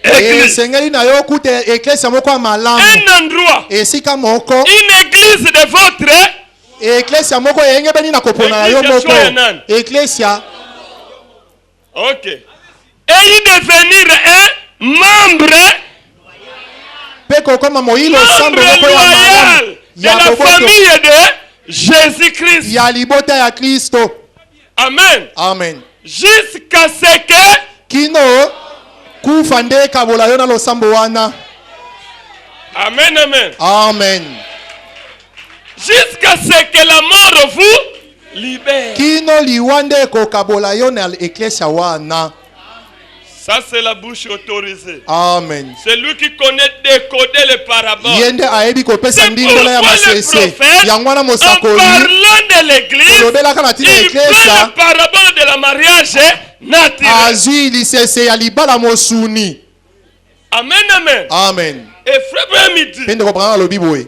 S1: église.
S2: Esengeli na yo kuta ecclesia moko ya malamu.
S1: Un endroit.
S2: Esika moko.
S1: Une église de votre.
S2: Ecclesia moko eyengebeni na kopona na yo
S1: Ecclesia
S2: moko.
S1: shwa ya nani?
S2: Ecclesia
S1: Ok. et y devenir un membre
S2: Peko koma moilo sambo moko ya
S1: loyal
S2: malamu.
S1: de la famille de Jésus-Christ.
S2: Ya libota ya Kristo.
S1: Amen.
S2: Amen.
S1: Jusqu'à ce que
S2: Kino kufa nde kabola yo na losambo wana.
S1: Amen, amen.
S2: Amen.
S1: Jusqu'à ce que la mort vous libère.
S2: Kino liwande ko kabola yo na eklesia wana.
S1: Ça, c'est la bouche autorisée.
S2: Amen.
S1: C'est lui qui connaît décoder les paraboles.
S2: Yende aebi ko pesa
S1: C'est
S2: ndindola ya
S1: pourquoi le
S2: masese.
S1: prophète,
S2: Yangwana
S1: en
S2: mosakoli.
S1: parlant de l'église,
S2: Kolobela kana tina
S1: il prend
S2: eklesia.
S1: la parabole de la mariage naturelle.
S2: Azui lisese ya libala mosuni.
S1: Amen, amen.
S2: Amen.
S1: Et frère midi,
S2: Pende ko pranga lobi boye.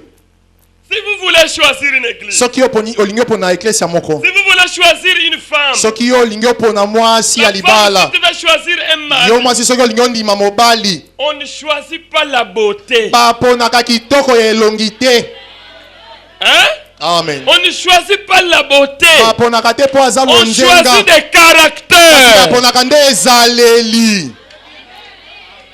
S1: si vous voulez choisir une église,
S2: Soki yo poni olingo pona eklesia moko.
S1: si vous voulez choisir une femme,
S2: Soki yo olingo pona mwasi ya
S1: la femme,
S2: libala.
S1: si tu veux choisir un mari,
S2: Yo mwasi soki olingo ndima mobali.
S1: on ne choisit pas la beauté.
S2: Baponaka kitoko ya elongi te.
S1: Hein?
S2: Amen.
S1: On ne choisit pas la beauté.
S2: Baponaka te po aza
S1: On
S2: lonzenga.
S1: choisit des caractères.
S2: Baponaka nde ezaleli.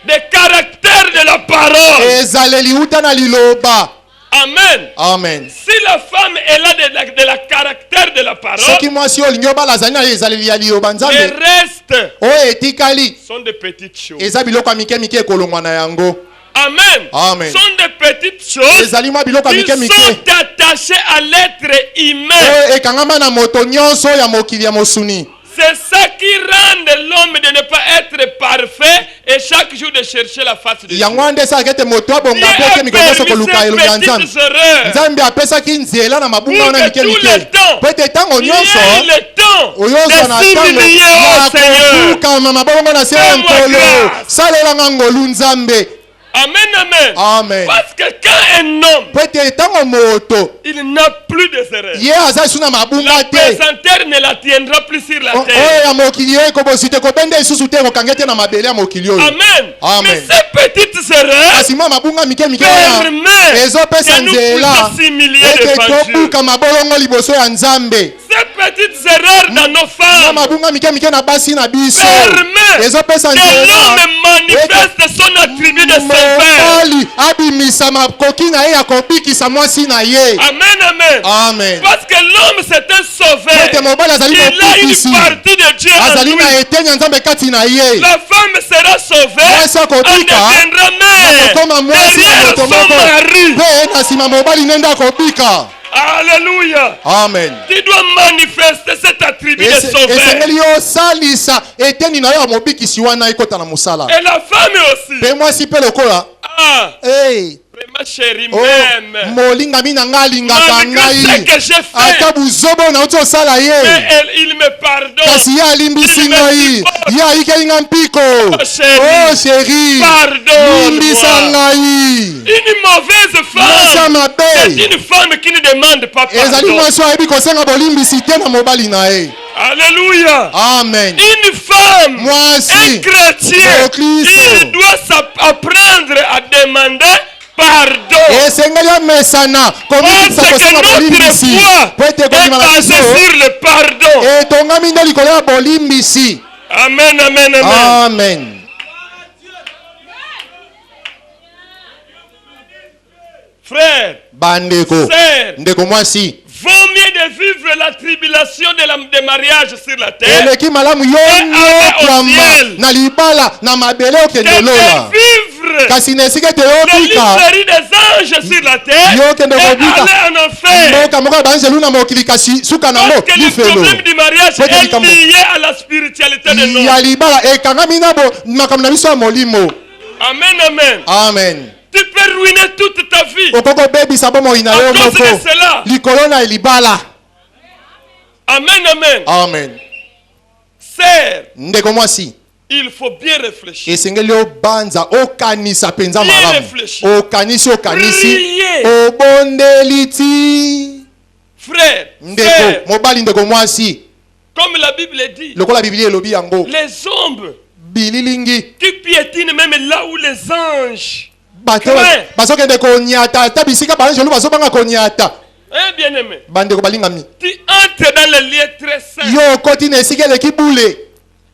S1: Des caractères de la parole.
S2: Ezaleli uta na liloba.
S1: Amen.
S2: Amen.
S1: Si la femme est là de la caractère de la parole,
S2: Soki mwasi olingi obala azali na ezaleli ya liloba
S1: les
S2: nzambe.
S1: restes
S2: Oyo etikali.
S1: sont de petites choses.
S2: Eza biloko ya mike mike ekolongwa na yango.
S1: Amen.
S2: Amen.
S1: Sont de petites choses
S2: Ezali mwa biloko ya
S1: qui
S2: mike mike.
S1: sont attachées à l'être humain.
S2: Oyo ekangama na moto nyonso ya mokili ya mosuni.
S1: C'est ça qui rend l'homme de ne pas être parfait et chaque jour de chercher la face de Dieu.
S2: Yango nde esalaka ete moto abonga
S1: Dieu
S2: mpe
S1: a
S2: ete mikolo nyonso
S1: permis
S2: koluka
S1: ces
S2: elongi ya nzambe.
S1: petites erreurs.
S2: Nzambe apesaki nzela na mabunga wana
S1: Pour
S2: mike
S1: que tout
S2: mike.
S1: le temps,
S2: Po ete ntango
S1: il y
S2: nyonso
S1: ait le temps
S2: oyozwa na
S1: de
S2: ntango
S1: s'humilier
S2: ya
S1: au Seigneur.
S2: kofukama mabongo na se ya
S1: Fais-moi
S2: nkolo.
S1: grâce.
S2: Salelanga ngolu nzambe.
S1: Amen, amen.
S2: Amen.
S1: Parce que quand un homme,
S2: Po ete ntango moto
S1: il n'a plus de erreurs,
S2: ye aza lisu na mabunga
S1: la
S2: te.
S1: pesanteur ne la tiendra plus sur la
S2: Oyo
S1: terre.
S2: ya mokili oyo ekobosi te kobende lisusu te ekokange te na mabele ya mokili oyo.
S1: Amen.
S2: Amen.
S1: Mais ces petites erreurs
S2: Kasi mwa mabunga mike mike wana
S1: permettent
S2: ezopesa
S1: que nous
S2: nzela
S1: puissions s'humilier
S2: ete
S1: devant Dieu.
S2: tobuka mabolongo liboso ya nzambe.
S1: Ces petites erreurs dans nos
S2: Na
S1: femmes
S2: mabunga mike mike na basi na biso
S1: permettent
S2: ezopesa
S1: que
S2: nzela
S1: l'homme manifeste son attribut de sauveur.
S2: mobali abimisa makoki na ye ya kobikisa mwasi na ye.
S1: Amen, amen.
S2: Amen.
S1: Parce que l'homme c'est un sauveur.
S2: Ete mobali azali
S1: Il a
S2: mobikisi
S1: une partie de Dieu en
S2: azali
S1: lui.
S2: na eteni ya nzambe kati na ye.
S1: La femme sera sauvée.
S2: Mwasi
S1: Elle
S2: akobika
S1: deviendra mère
S2: akokoma mwasi na
S1: derrière
S2: moto
S1: son
S2: moko
S1: mari.
S2: mpe na nsima mobali nde akobika.
S1: Alléluia.
S2: Amen.
S1: Tu dois manifester cet attribut de sauveur.
S2: esengeli osalisa eteni na yo ya mobikisi wana ekota na mosala.
S1: Et la femme aussi.
S2: Mpe mwasi mpe lokola
S1: Ah,
S2: hey.
S1: ma chérie,
S2: Oh,
S1: même.
S2: molingami na ngai alingaka
S1: Malgré ce
S2: ngai
S1: que j'ai fait,
S2: ata buzobo nauti osala ye
S1: mais il me pardonne.
S2: kasi ye alimbisi ngai ye ayikeli nga mpiko. Oh sheri limbisa
S1: Pardonne-moi.
S2: ngai.
S1: Une mauvaise
S2: mwasi ya
S1: femme,
S2: mabe
S1: c'est une femme qui ne demande pas
S2: ezali
S1: pardon.
S2: mwasi oyo ayebi kosenga bolimbisi te na mobali na ye.
S1: Alléluia.
S2: Amen.
S1: Une femme, un
S2: Mwasi
S1: chrétien,
S2: Christ.
S1: il doit apprendre à demander pardon.
S2: esengeli amesana komikisa
S1: Parce que
S2: kosenga
S1: notre
S2: bolimbisi
S1: foi
S2: po ete
S1: est
S2: kondima na
S1: basée
S2: biso
S1: sur le pardon.
S2: etongami nde likolo ya bolimbisi.
S1: Amen, amen, amen.
S2: Amen.
S1: Frère,
S2: Bandeko
S1: sœur,
S2: ndeko mwasi
S1: vaut mieux de vivre la tribulation des mariages sur la terre
S2: eleki malamu yo nyokwama na libala na mabele okende
S1: que
S2: lola
S1: de vivre
S2: kasi na esika ete
S1: la
S2: yobika
S1: librairie des anges sur la terre
S2: Yo
S1: et
S2: kende kobika.
S1: aller en enfer.
S2: mboka moko ya banzelu na mokili kasi suka nango
S1: Parce que le
S2: lifelo
S1: problème du mariage
S2: Peut-être
S1: est
S2: likambo.
S1: lié à la spiritualité de l'homme.
S2: ya libala ekangami na makambo na biso ya molimo.
S1: Amen, amen.
S2: Amen.
S1: Tu peux ruiner toute ta vie
S2: okoki obebisa bomoi na yo
S1: à cause
S2: moko
S1: de cela.
S2: likolo na libala.
S1: Amen, amen.
S2: Amen.
S1: Sœur,
S2: Ndeko mwasi
S1: il faut bien réfléchir.
S2: esengeli obanza okanisa mpenza
S1: Bien
S2: malamu
S1: réfléchir.
S2: okanisi
S1: Prier.
S2: obondeli ti.
S1: Frère,
S2: Ndeko
S1: frère,
S2: mobali ndeko mwasi
S1: comme la Bible dit,
S2: lokola biblia elobi yango
S1: les hommes
S2: bililingi
S1: qui piétinent même là où les anges.
S2: bato
S1: Ouais.
S2: bazokende konyata ata bisika banjelu bazobanga konyata.
S1: Hein, bien-aimé?
S2: Bandeko balingami
S1: Tu entres dans le lieu très saint.
S2: yo okoti na esika eleki bule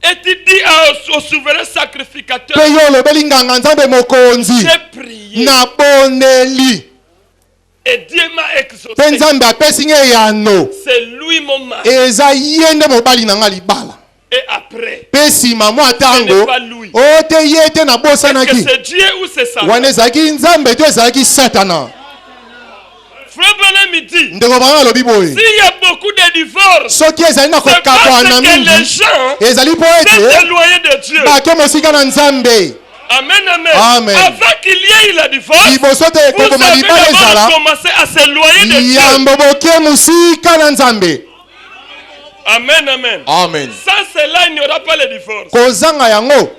S1: Et Et tu dis au souverain sacrificateur,
S2: Pe yo olobeli nganga nzambe mokonzi.
S1: j'ai prié
S2: Naboneli.
S1: et Dieu m'a exaucé.
S2: Pe nzambe apesi nge eyano.
S1: C'est lui mon mari.
S2: Eza ye nde mobali na nga libala.
S1: Et après,
S2: Pe nsima mwa
S1: ce
S2: ntango
S1: n'est pas lui.
S2: o te ye te
S1: Est-ce que
S2: nabosanaki.
S1: c'est Dieu ou c'est Satan?
S2: Wana ezalaki nzambe to ezalaki satana.
S1: Frère Branham me dit,
S2: Ndeko banga alobi boye.
S1: s'il y a beaucoup de divorces,
S2: Soki ezali na
S1: c'est
S2: kokabwa na
S1: parce que les
S2: mingi.
S1: gens
S2: Ezali po
S1: s'est
S2: ete
S1: éloigné de Dieu.
S2: bake mosika na nzambe.
S1: Amen, amen.
S2: Amen.
S1: Avant qu'il y ait eu la divorce,
S2: Liboso te
S1: vous
S2: ekokoma
S1: avez
S2: libala
S1: d'abord
S2: ezala.
S1: commencé à s'éloigner de Dieu.
S2: Yambo boke mosika na nzambe.
S1: Amen, amen.
S2: Amen.
S1: Sans cela, il n'y aura pas le divorce.
S2: Kozanga yango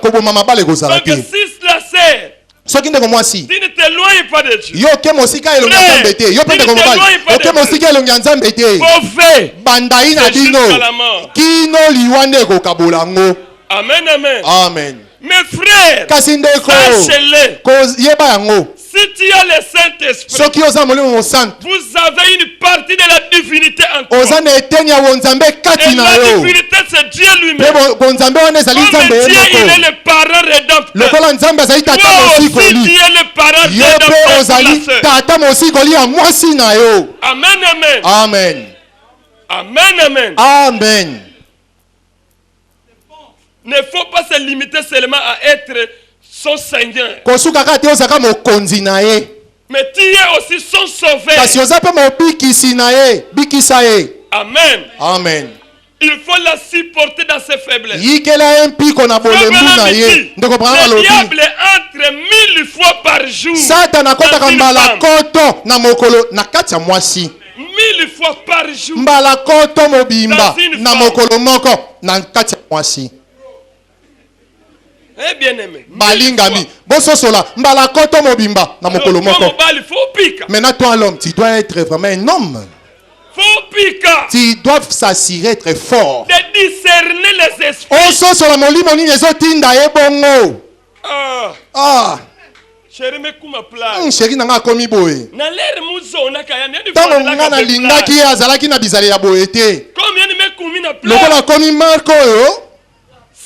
S2: koboma mabale kozala
S1: Donc,
S2: te.
S1: si la sœur,
S2: Soki ndeko mwasi
S1: tu ne t'éloignes pas de Dieu.
S2: yo ke mosika elongi ya nzambe te. Yo mpe ndeko mobali oke mosika elongi ya nzambe te.
S1: Mauvais.
S2: Bandai na
S1: C'est
S2: bino
S1: jusqu'à la mort.
S2: kino liwa nde ekokabola ngo.
S1: Amen, amen.
S2: Amen.
S1: Mes frères,
S2: Kasi ndeko
S1: sachez-le.
S2: yeba yango
S1: Si tu as le Saint-Esprit,
S2: soki oza molimo mosantu
S1: vous avez une partie de la divinité en toi.
S2: oza na eteni ya bonzambe kati
S1: Et
S2: na
S1: la
S2: yo.
S1: divinité, c'est Dieu
S2: Mpe
S1: lui-même.
S2: bonzambe wana ezali
S1: Comme
S2: nzambe
S1: Dieu,
S2: ye
S1: il est
S2: moko.
S1: le parent rédempteur.
S2: Lokola nzambe azali tata
S1: Toi aussi, tu
S2: mosikoli
S1: es le parent
S2: yo mpe
S1: rédempteur pour
S2: ozali
S1: la sœur.
S2: tata mosikoli ya mwasi na yo.
S1: Amen, amen.
S2: Amen.
S1: Amen, amen.
S2: Amen.
S1: Ne faut pas se limiter seulement à être son Seigneur.
S2: Kosuka kaka te ozaka mokonzi na ye.
S1: Mais tu es aussi son sauveur.
S2: Kasi oza mpe mobikisi na ye bikisa ye.
S1: Amen.
S2: Amen.
S1: Il faut la supporter dans ses faiblesses.
S2: yikela ye mpiko na bolembu na ye. Ndeko Branham
S1: Le
S2: alobi
S1: diable entre 1000 fois par jour.
S2: satana akotaka
S1: dans une
S2: mbala
S1: femme.
S2: koto na mokolo na kati ya mwasi.
S1: 1000 fois par jour.
S2: Mbala koto mobimba
S1: Dans une
S2: na
S1: femme.
S2: mokolo moko na kati ya mwasi.
S1: Eh bien aimé.
S2: Balingami bososola mbala koto mobimba na mokolo moko.
S1: Il faut piquer.
S2: Maintenant toi l'homme tu dois être vraiment un homme.
S1: Faut piquer.
S2: Tu dois s'assurer être fort.
S1: De discerner les esprits.
S2: Ososola molimo nini ezotinda ye bongo. Ah.
S1: Chérie, mais comment plaire?
S2: Chéri nanga akomi boye.
S1: Na l'air muzo na kaya ni
S2: Tango nga na lingaki ye azalaki na bizali ya boye te.
S1: Combien de mecs kumi na plaire?
S2: Lokola akomi marko oyo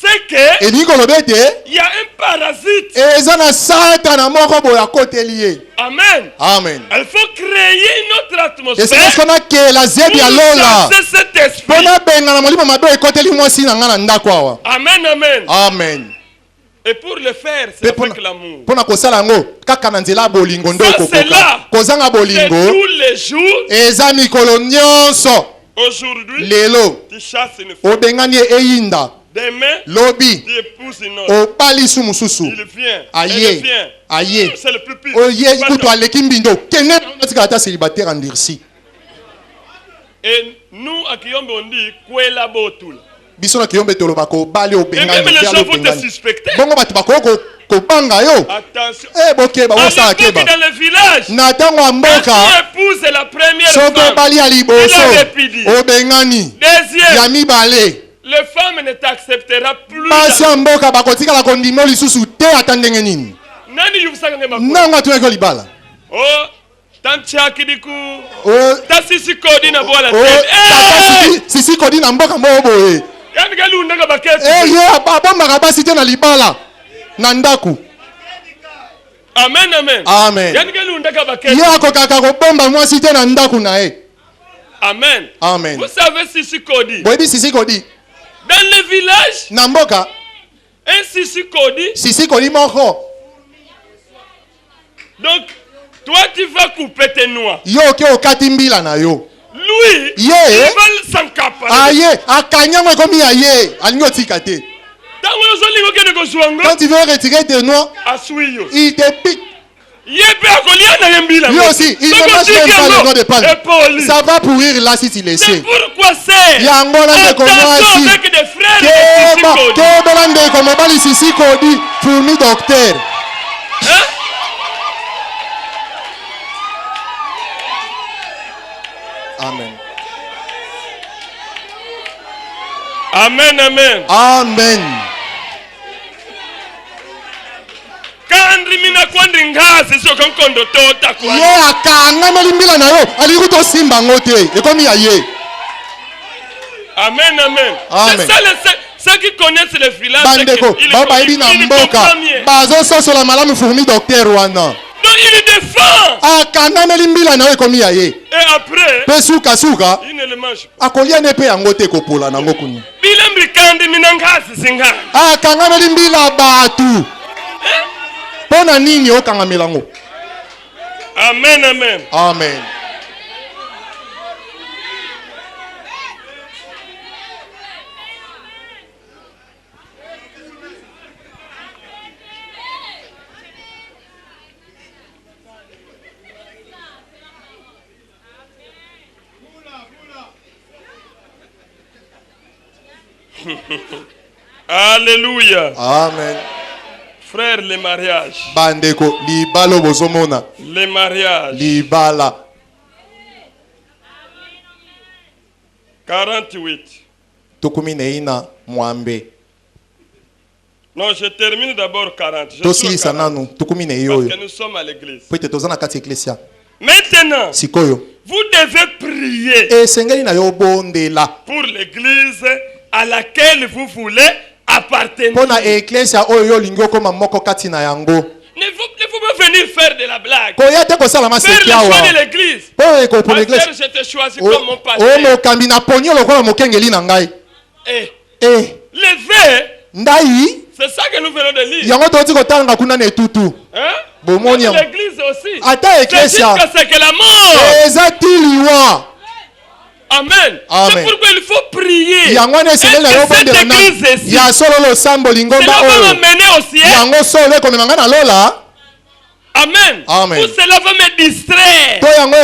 S1: C'est que
S2: elingi koloba ete
S1: il y a un parasite.
S2: eza na satana moko boye akoteli ye.
S1: Amen.
S2: Amen.
S1: Il faut créer une autre atmosphère.
S2: esengeli siko nakela zebi ya lola
S1: pour chasser cet esprit.
S2: mpo nabenga na molimo mabe ekoteli mwasi na nga na ndako awa.
S1: Amen, amen.
S2: Amen.
S1: Et pour le faire, c'est avec l'amour.
S2: mpo na kosala yango kaka na nzela ya bolingo nde
S1: Ça, c'est
S2: okokoka
S1: là.
S2: kozanga
S1: C'est
S2: bolingo
S1: tous les jours.
S2: eza mikolo nyonso.
S1: Aujourd'hui,
S2: lelo
S1: tu chasses une femme.
S2: obengani ye eyinda
S1: Demain,
S2: lobi
S1: tu épouses une autre.
S2: obali su mosusu
S1: Il vient.
S2: aye
S1: Elle vient.
S2: aye
S1: C'est le plus pire.
S2: oye kutu aleki mbindo kende natikala ata célibataire en dirsi.
S1: Et nous, à Kiyombe, on dit Kwela Botul.
S2: biso na kiyombe toloba kobali
S1: Et
S2: obengani
S1: même les
S2: te
S1: gens
S2: ali
S1: vont te
S2: obengani.
S1: suspecter.
S2: bongo bato bakoki kobanga yo
S1: Attention.
S2: bokeba
S1: À
S2: bosala
S1: l'époque,
S2: keba
S1: dans le village,
S2: na ntango ya
S1: quand
S2: mboka
S1: tu épouses la première
S2: soki
S1: femme,
S2: obali ya liboso
S1: il a répété.
S2: obengani ya
S1: Deuxième,
S2: mibale
S1: les femmes ne t'acceptera plus.
S2: pasi ya mboka bakotikala kondima lisusu te ata ndenge nini.
S1: Nani yufusaka ngema kwa?
S2: nango atunaki yo libala
S1: Oh, tamchakidiku.
S2: O-
S1: Tasisi kodi na bola
S2: o-
S1: tete.
S2: tata sisi kodi na mboka moko boye
S1: Yani gali undaga baketi.
S2: ye abombaka basi te na libala na ndaku.
S1: Amen, amen.
S2: Amen.
S1: Yani gali undaga baketi.
S2: ye akokaka kobomba mwasi te na ndaku na ye.
S1: Amen.
S2: Amen.
S1: Vous savez Sisi Kodi.
S2: boyebi sisi kodi
S1: Dans le village,
S2: na mboka
S1: un Sisi Kodi.
S2: sisi kodi moko
S1: Donc, toi tu vas couper tes noix.
S2: yo oke okati mbila na yo.
S1: Lui, il
S2: ye
S1: va s'encaparer.
S2: aye akanyango ekomi ya ye alingi otika te.
S1: Tango yozolingo kende kozwango.
S2: quand tu veux retirer tes noix
S1: Asui yo.
S2: il te pique.
S1: Yebe akolia na yembila.
S2: lui aussi il ne mange même pas les noix de palme.
S1: Epoli.
S2: ça va pourrir là si tu
S1: C'est
S2: laisses.
S1: pourquoi c'est.
S2: yango na ndeko
S1: Attention
S2: mwasi
S1: avec des frères de Sisi
S2: keba
S1: Kodi.
S2: kebela ndeko mobali sisi kodi fourmi docteur.
S1: Hein?
S2: Amen.
S1: Amen, amen.
S2: Amen.
S1: Kandri mina kwandri ngazi sio kankondo tota kwa.
S2: ye akangameli mbila na yo alingi kutosimba ngo te ekomi ya ye.
S1: Amen, amen.
S2: Amen.
S1: C'est ça Ceux qui connaissent le village,
S2: bandeko bao bayebi na mboka bazososola malamu fourmi docteur wana.
S1: Donc il défend.
S2: Akangameli mbila na yo ekomi ya ye.
S1: Et après,
S2: Pe suka
S1: il ne le mange pas.
S2: akolia ne pe yango te kopola nango kuni.
S1: Bilembi kandi minangasi singani.
S2: Akangameli mbila batu. Pona nini okangamela ngo?
S1: Amen, amen.
S2: Amen.
S1: Alléluia.
S2: Amen.
S1: Frère, le mariage.
S2: Bandeko libalo bozomona.
S1: Le mariage.
S2: Libala.
S1: 48.
S2: Tukumi neina mwambe.
S1: Non, je termine d'abord 40. Je
S2: Tosi
S1: suis au 40.
S2: sananu tukumi ne
S1: Parce
S2: yoyo.
S1: que nous sommes à l'église.
S2: Pwete tozana kati eklesia.
S1: Maintenant,
S2: Sikoyo.
S1: vous devez prier
S2: Esengeli na yo bondela.
S1: pour l'église à laquelle vous voulez appartenir.
S2: Pona eklesia oyo yo lingi okoma moko kati na yango.
S1: Ne faut pas venir faire de la blague.
S2: Koya te kosala
S1: Faire le
S2: masekiawa.
S1: choix de l'église.
S2: Po eko pour l'église.
S1: Pasteur, je te choisis comme mon
S2: O
S1: pasteur.
S2: mokambi na ponyo lokola mokengeli na ngai.
S1: Et
S2: Eh,
S1: lever,
S2: ndai
S1: c'est ça que nous venons de lire.
S2: yango toti kotanga kuna na etutu.
S1: Hein?
S2: Bomoni
S1: Même
S2: yango.
S1: l'église aussi.
S2: Ata
S1: C'est
S2: eklesia.
S1: jusqu'à ce que la mort.
S2: Eza tiliwa.
S1: Amen.
S2: Amen.
S1: C'est pourquoi il faut prier.
S2: Yango wana esengeli na yo
S1: Est-ce que
S2: bondela
S1: cette
S2: na.
S1: église-ci,
S2: Ya solo sambo lingomba
S1: cela va
S2: oyo.
S1: m'amener au ciel?
S2: Yango solo ekomemanga na lola.
S1: Amen.
S2: Amen.
S1: Ou cela va me distraire.
S2: To yango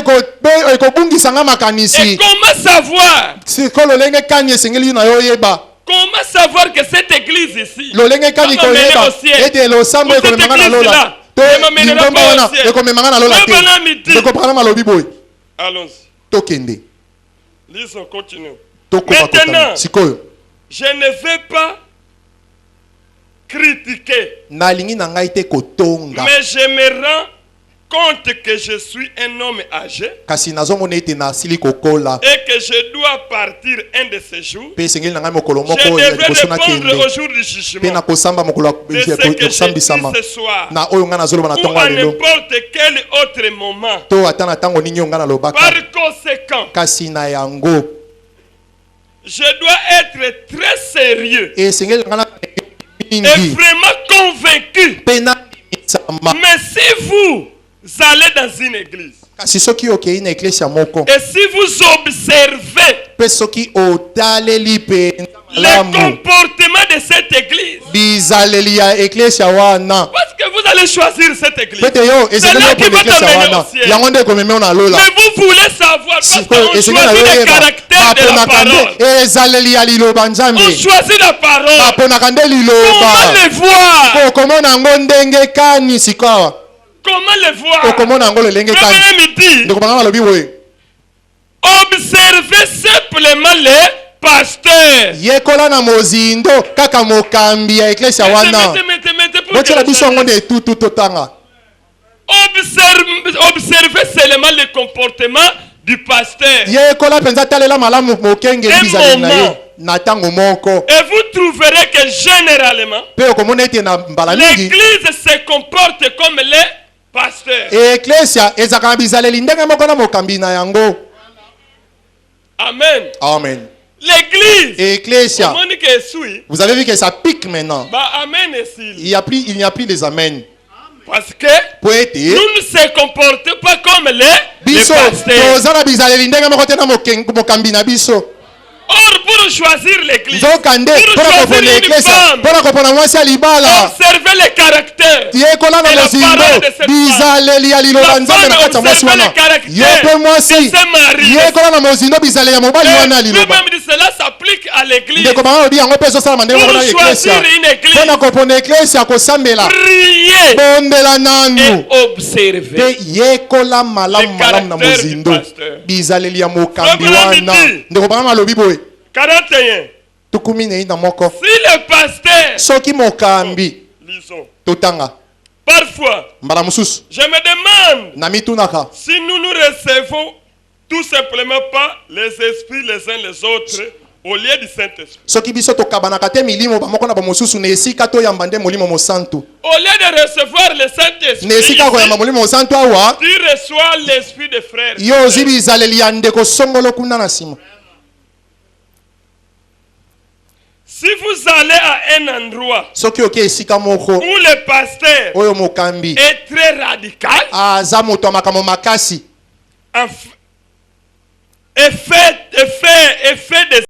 S2: ekobungisanga
S1: Et
S2: makanisi.
S1: comment savoir?
S2: Siko lolenge kani esengeli na yo yeba.
S1: Comment savoir que cette église ici
S2: Lolenge kani
S1: va m'amener
S2: koyeba.
S1: au ciel?
S2: Ete lo sambo
S1: Ou cette
S2: ekomemanga na lola.
S1: église-là
S2: To
S1: ne m'amènera
S2: lingomba
S1: pas
S2: wana
S1: au ciel.
S2: ekomemanga na lola
S1: Le bonhomme, il
S2: te.
S1: dit.
S2: Ekopana malobi boy.
S1: Allons-y.
S2: Tokende.
S1: Lisons, continuons.
S2: Tokoma
S1: Maintenant,
S2: kotana. Sikoyo.
S1: je ne vais pas critiquer,
S2: Nalingi na ngai te kotonga.
S1: mais je me rends compte que je suis un homme âgé
S2: Kasi nazomona ete na sili kokola.
S1: et que je dois partir un de ces jours.
S2: Pe esengeli na ngai mokolo
S1: Je
S2: moko ya
S1: devrais
S2: liboso na
S1: répondre
S2: kende.
S1: au jour du
S2: Pe
S1: jugement
S2: na kosamba mokolo
S1: de ce
S2: ya
S1: que j'ai
S2: kosambisama.
S1: dit ce soir
S2: Na oyo ngai nazoloba na
S1: ou
S2: ntongo
S1: à
S2: ya lelo.
S1: n'importe quel autre moment.
S2: To ata na ntango nini oyo ngai nalobaka.
S1: Par conséquent,
S2: Kasi na yango.
S1: je dois être très sérieux
S2: Esengeli na ngai
S1: et
S2: mingi.
S1: vraiment convaincu.
S2: Pe na misama.
S1: Mais si vous allez dans une église
S2: Kasi soki okei na eklesia moko.
S1: et si vous observez
S2: Pe soki otaleli pe
S1: le
S2: lamu.
S1: comportement de cette église,
S2: Bizaleli ya eklesia wana.
S1: parce que vous allez choisir cette église.
S2: Pete yo
S1: C'est
S2: esengeli
S1: là
S2: opo
S1: qui va
S2: eklesia
S1: t'amener
S2: wana.
S1: au ciel.
S2: Yango nde ekomemeo na lola.
S1: Mais vous voulez savoir parce
S2: Sikoyo
S1: qu'on
S2: esengeli na
S1: choisit
S2: yo
S1: le
S2: yeba.
S1: caractère de la
S2: Baponaka
S1: parole.
S2: nde ezaleli ya liloba nzambe.
S1: On choisit la parole.
S2: Baponaka nde
S1: Comment
S2: liloba.
S1: le voir?
S2: Okomona yango ndenge kani sikoyo.
S1: Comment le voir?
S2: Okomona yango lolenge kani.
S1: Le midi,
S2: Ndeko banga balobi boye.
S1: observez simplement les pasteurs.
S2: Yekola na mozindo kaka mokambi ya eklesia wana.
S1: Mettez pour
S2: Botiela
S1: que
S2: biso yango
S1: les gens-
S2: nde tutu totanga.
S1: Observez seulement le comportement du pasteur.
S2: Yekola penza talela malamu mokengeli
S1: Un
S2: bizaleli na ye.
S1: moment.
S2: Na tango moko.
S1: Et vous trouverez que généralement,
S2: Pe okomona ete na mbala mingi.
S1: l'église se comporte comme les pasteurs.
S2: Eklesia ezaka na bizaleli ndenge moko na mokambi na yango.
S1: Amen.
S2: Amen.
S1: L'église,
S2: Eklesia.
S1: comment dit que suit?
S2: Vous avez vu que ça pique maintenant.
S1: Bah, amen ici.
S2: Il n'y a plus les amens.
S1: Parce que
S2: Po ete
S1: nous ne se comportons pas comme les
S2: biso
S1: pasteurs.
S2: toza na bizaleli ndenge moko te na mokambi na biso.
S1: Or, pour choisir l'église,
S2: Nzokande
S1: pour
S2: mpona
S1: choisir
S2: kopona
S1: une
S2: eklesia
S1: femme,
S2: mpona kopona mwasi ya libala.
S1: observez le caractère.
S2: Yekola na
S1: Et la
S2: mozindo
S1: parole de cette
S2: bizaleli ya liloba
S1: La
S2: nzambe na
S1: femme
S2: kati ya mwasi
S1: observe
S2: wana.
S1: le caractère
S2: Yo mpe mwasi
S1: de ce mari.
S2: yekola na mozindo bizaleli ya mobali wana ya
S1: Et
S2: liloba.
S1: même dit cela s'applique à l'église.
S2: Ndeko banga lobi yango mpe ezosalama ndenge moko na
S1: Pour
S2: eklesia.
S1: choisir une église,
S2: Mpona kopona eklesia kosambela
S1: priez
S2: bondela nanu.
S1: et observez.
S2: Pe yekola malamu
S1: Le
S2: malamu na
S1: caractère
S2: mozindo
S1: du pasteur.
S2: bizaleli ya mokambi
S1: Frère
S2: wana.
S1: Branham
S2: Ndeko banga malobi boye
S1: 41.
S2: tukumi na ina moko
S1: Si le pasteur,
S2: soki mokambi
S1: lisons,
S2: totanga
S1: parfois,
S2: mbala mosusu
S1: je me demande
S2: na mitunaka
S1: si nous ne recevons tout simplement pas les esprits les uns les autres au lieu du Saint-Esprit.
S2: soki biso tokabanaka te milimo bamoko na bamosusu na esika toyamba nde molimo mosantu
S1: Au lieu de recevoir le Saint-Esprit,
S2: na esika koyamba molimo mosantu awa
S1: tu reçois l'esprit de frère.
S2: yo ozwi bizaleli ya ndeko songolo kuna na nsima.
S1: Si vous allez à un endroit
S2: soki oke esika moko
S1: où le pasteur
S2: oyo mokambi
S1: est très radical,
S2: aza moto ya makambo makasi
S1: et fait des